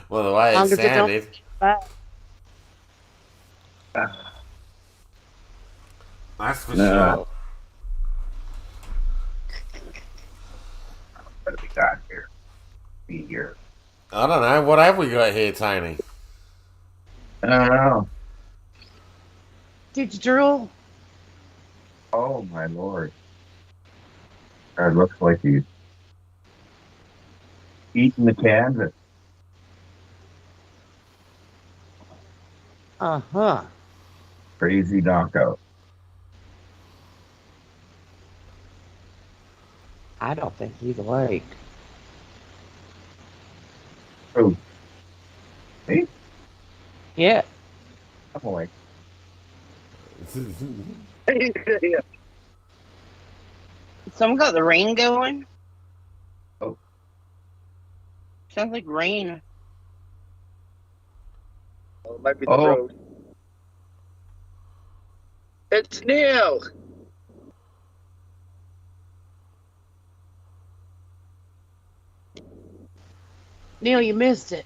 A: Well, the way
B: Long
A: it
B: as it don't-
A: sounded. That's for
J: No.
A: sure.
J: What do we got here? Be here.
A: I don't know. What have we got here, Tony?
J: I don't know.
B: Did you drool?
J: Oh my lord. It looks like he's eating the canvas.
B: Uh-huh.
J: Crazy knockout.
B: I don't think he's awake.
J: Oh. Hey,
B: Yeah.
J: I'm awake.
F: Someone got the rain going?
J: Oh.
F: Sounds like rain.
H: Oh, it might be the
J: Oh.
H: road. It's Neil.
B: Neil, you missed it.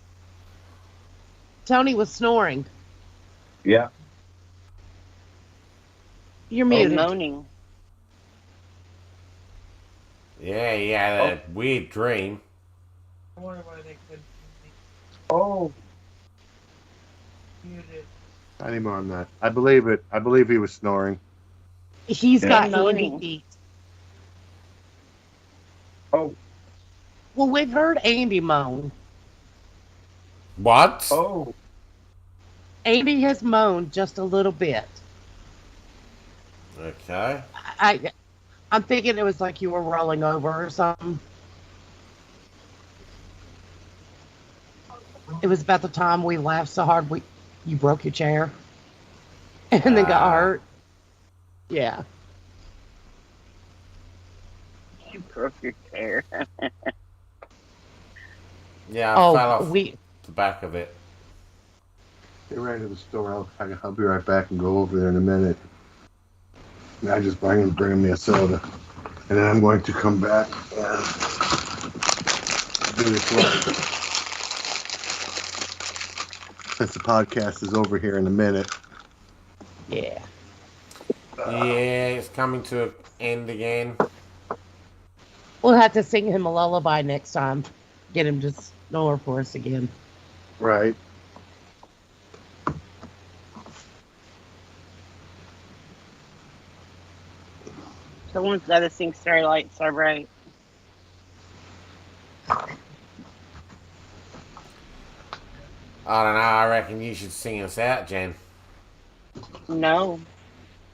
B: Tony was snoring.
J: Yeah.
B: You're
F: Oh,
B: muted.
F: moaning.
A: Yeah, he had a weird dream.
G: I wonder why they couldn't
J: Oh.
G: mute it.
C: Not anymore on that. I believe it. I believe he was snoring.
B: He's
J: Yeah.
B: got Andy
F: Moaning.
B: beat.
J: Oh.
B: Well, we've heard Andy moan.
A: What?
J: Oh.
B: Andy has moaned just a little bit.
A: Okay.
B: I'm thinking it was like you were rolling over or something. It was about the time we laughed so hard you broke your chair and then got
A: Ah.
B: hurt. Yeah.
F: You broke your chair.
A: Yeah, I fell
B: Oh,
A: off the back of it.
C: They ran to the store. I'll be right back and go over there in a minute. And I just bring me a soda. And then I'm going to come back and do this live. Since the podcast is over here in a minute.
B: Yeah.
A: Yeah, it's coming to an end again.
B: We'll have to sing him a lullaby next time. Get him to snore for us again.
C: Right.
F: Someone's got to sing Starlight So Bright.
A: I don't know. I reckon you should sing us out, Jen.
F: No,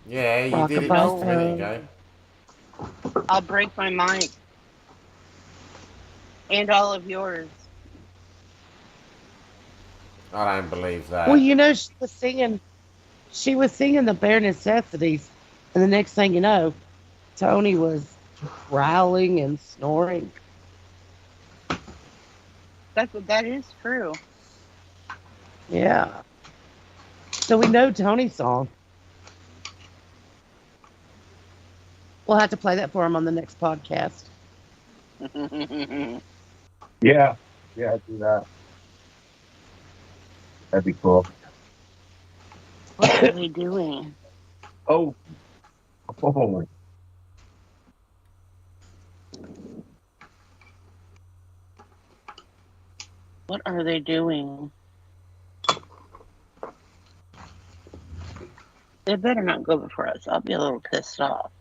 A: Yeah, you
B: Rock
A: did it
B: about
A: just a minute
B: her.
A: ago.
F: I'll break my mic. And all of yours.
A: I don't believe that.
B: Well, you know, she was singing the bare necessities, and the next thing you know, Tony was growling and snoring.
F: That is true.
B: Yeah. So we know Tony's song. We'll have to play that for him on the next podcast.
J: Yeah. Yeah, do that. That'd be cool.
F: What are they doing?
J: Oh. Oh.
F: What are they doing? They better not go before us. I'll be a little pissed off.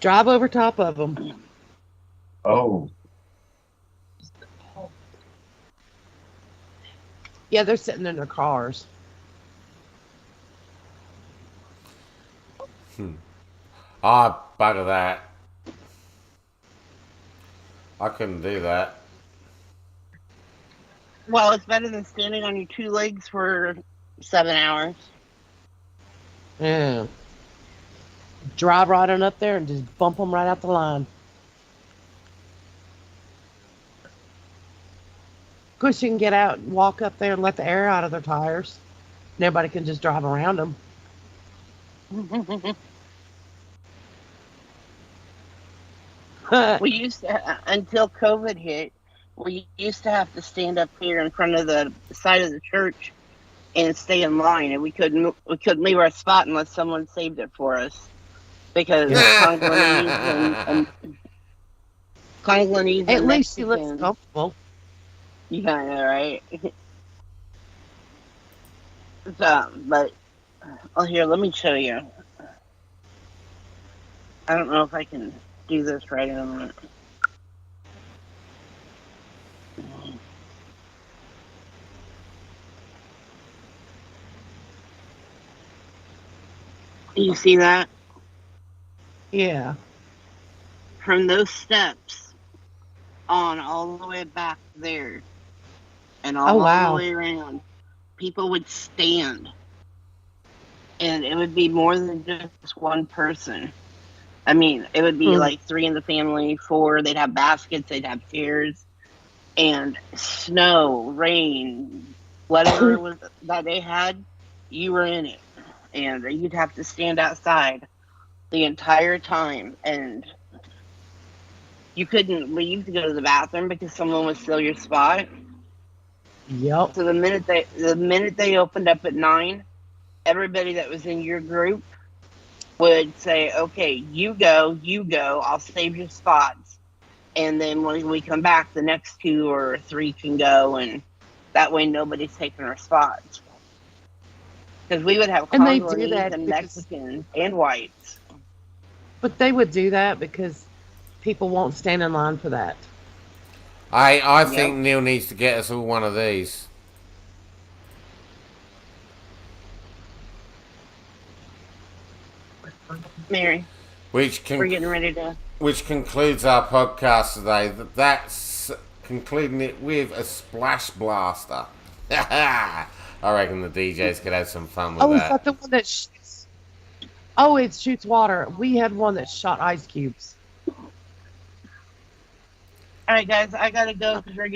B: Drive over top of them.
J: Oh.
B: Yeah, they're sitting in their cars.
A: Ah, bugger that. I couldn't do that.
F: Well, it's better than standing on your two legs for 7 hours.
B: Yeah. Drive right on up there and just bump them right out the line. Of course, you can get out and walk up there and let the air out of their tires. And everybody can just drive around them.
F: We used to, until COVID hit, we used to have to stand up here in front of the side of the church and stay in line, and we couldn't leave our spot unless someone saved it for us, because Congolese and
B: At least she looks
F: Mexicans.
B: comfortable.
F: Yeah, I know, right? But here, let me show you. I don't know if I can do this right or not. You see that?
B: Yeah.
F: From those steps on all the way back there and all
B: wow.
F: the way around, people would stand. And it would be more than just one person. I mean, it would be like 3 in the family, 4. They'd have baskets, they'd have chairs, and snow, rain, whatever it was that they had, you were in it. And you'd have to stand outside the entire time, and you couldn't leave to go to the bathroom because someone would steal your spot.
B: Yep.
F: So the minute they opened up at 9, everybody that was in your group would say, okay, you go, I'll save your spots. And then when we come back, the next 2 or 3 can go, and that way nobody's taking our spots. Because we would have
B: And they do
F: Congolese
B: that
F: and
B: because-
F: Mexicans and whites.
B: But they would do that because people won't stand in line for that.
A: I think Neil needs to get us all one of these.
F: Mary,
A: Which
F: we're getting ready to...
A: which concludes our podcast today. That's concluding it with a splash blaster. I reckon the DJs could have some fun with
B: Oh, is
A: that.
B: that the one that shoots? Oh, it shoots water. We had one that shot ice cubes.
F: All right, guys, I gotta go because we're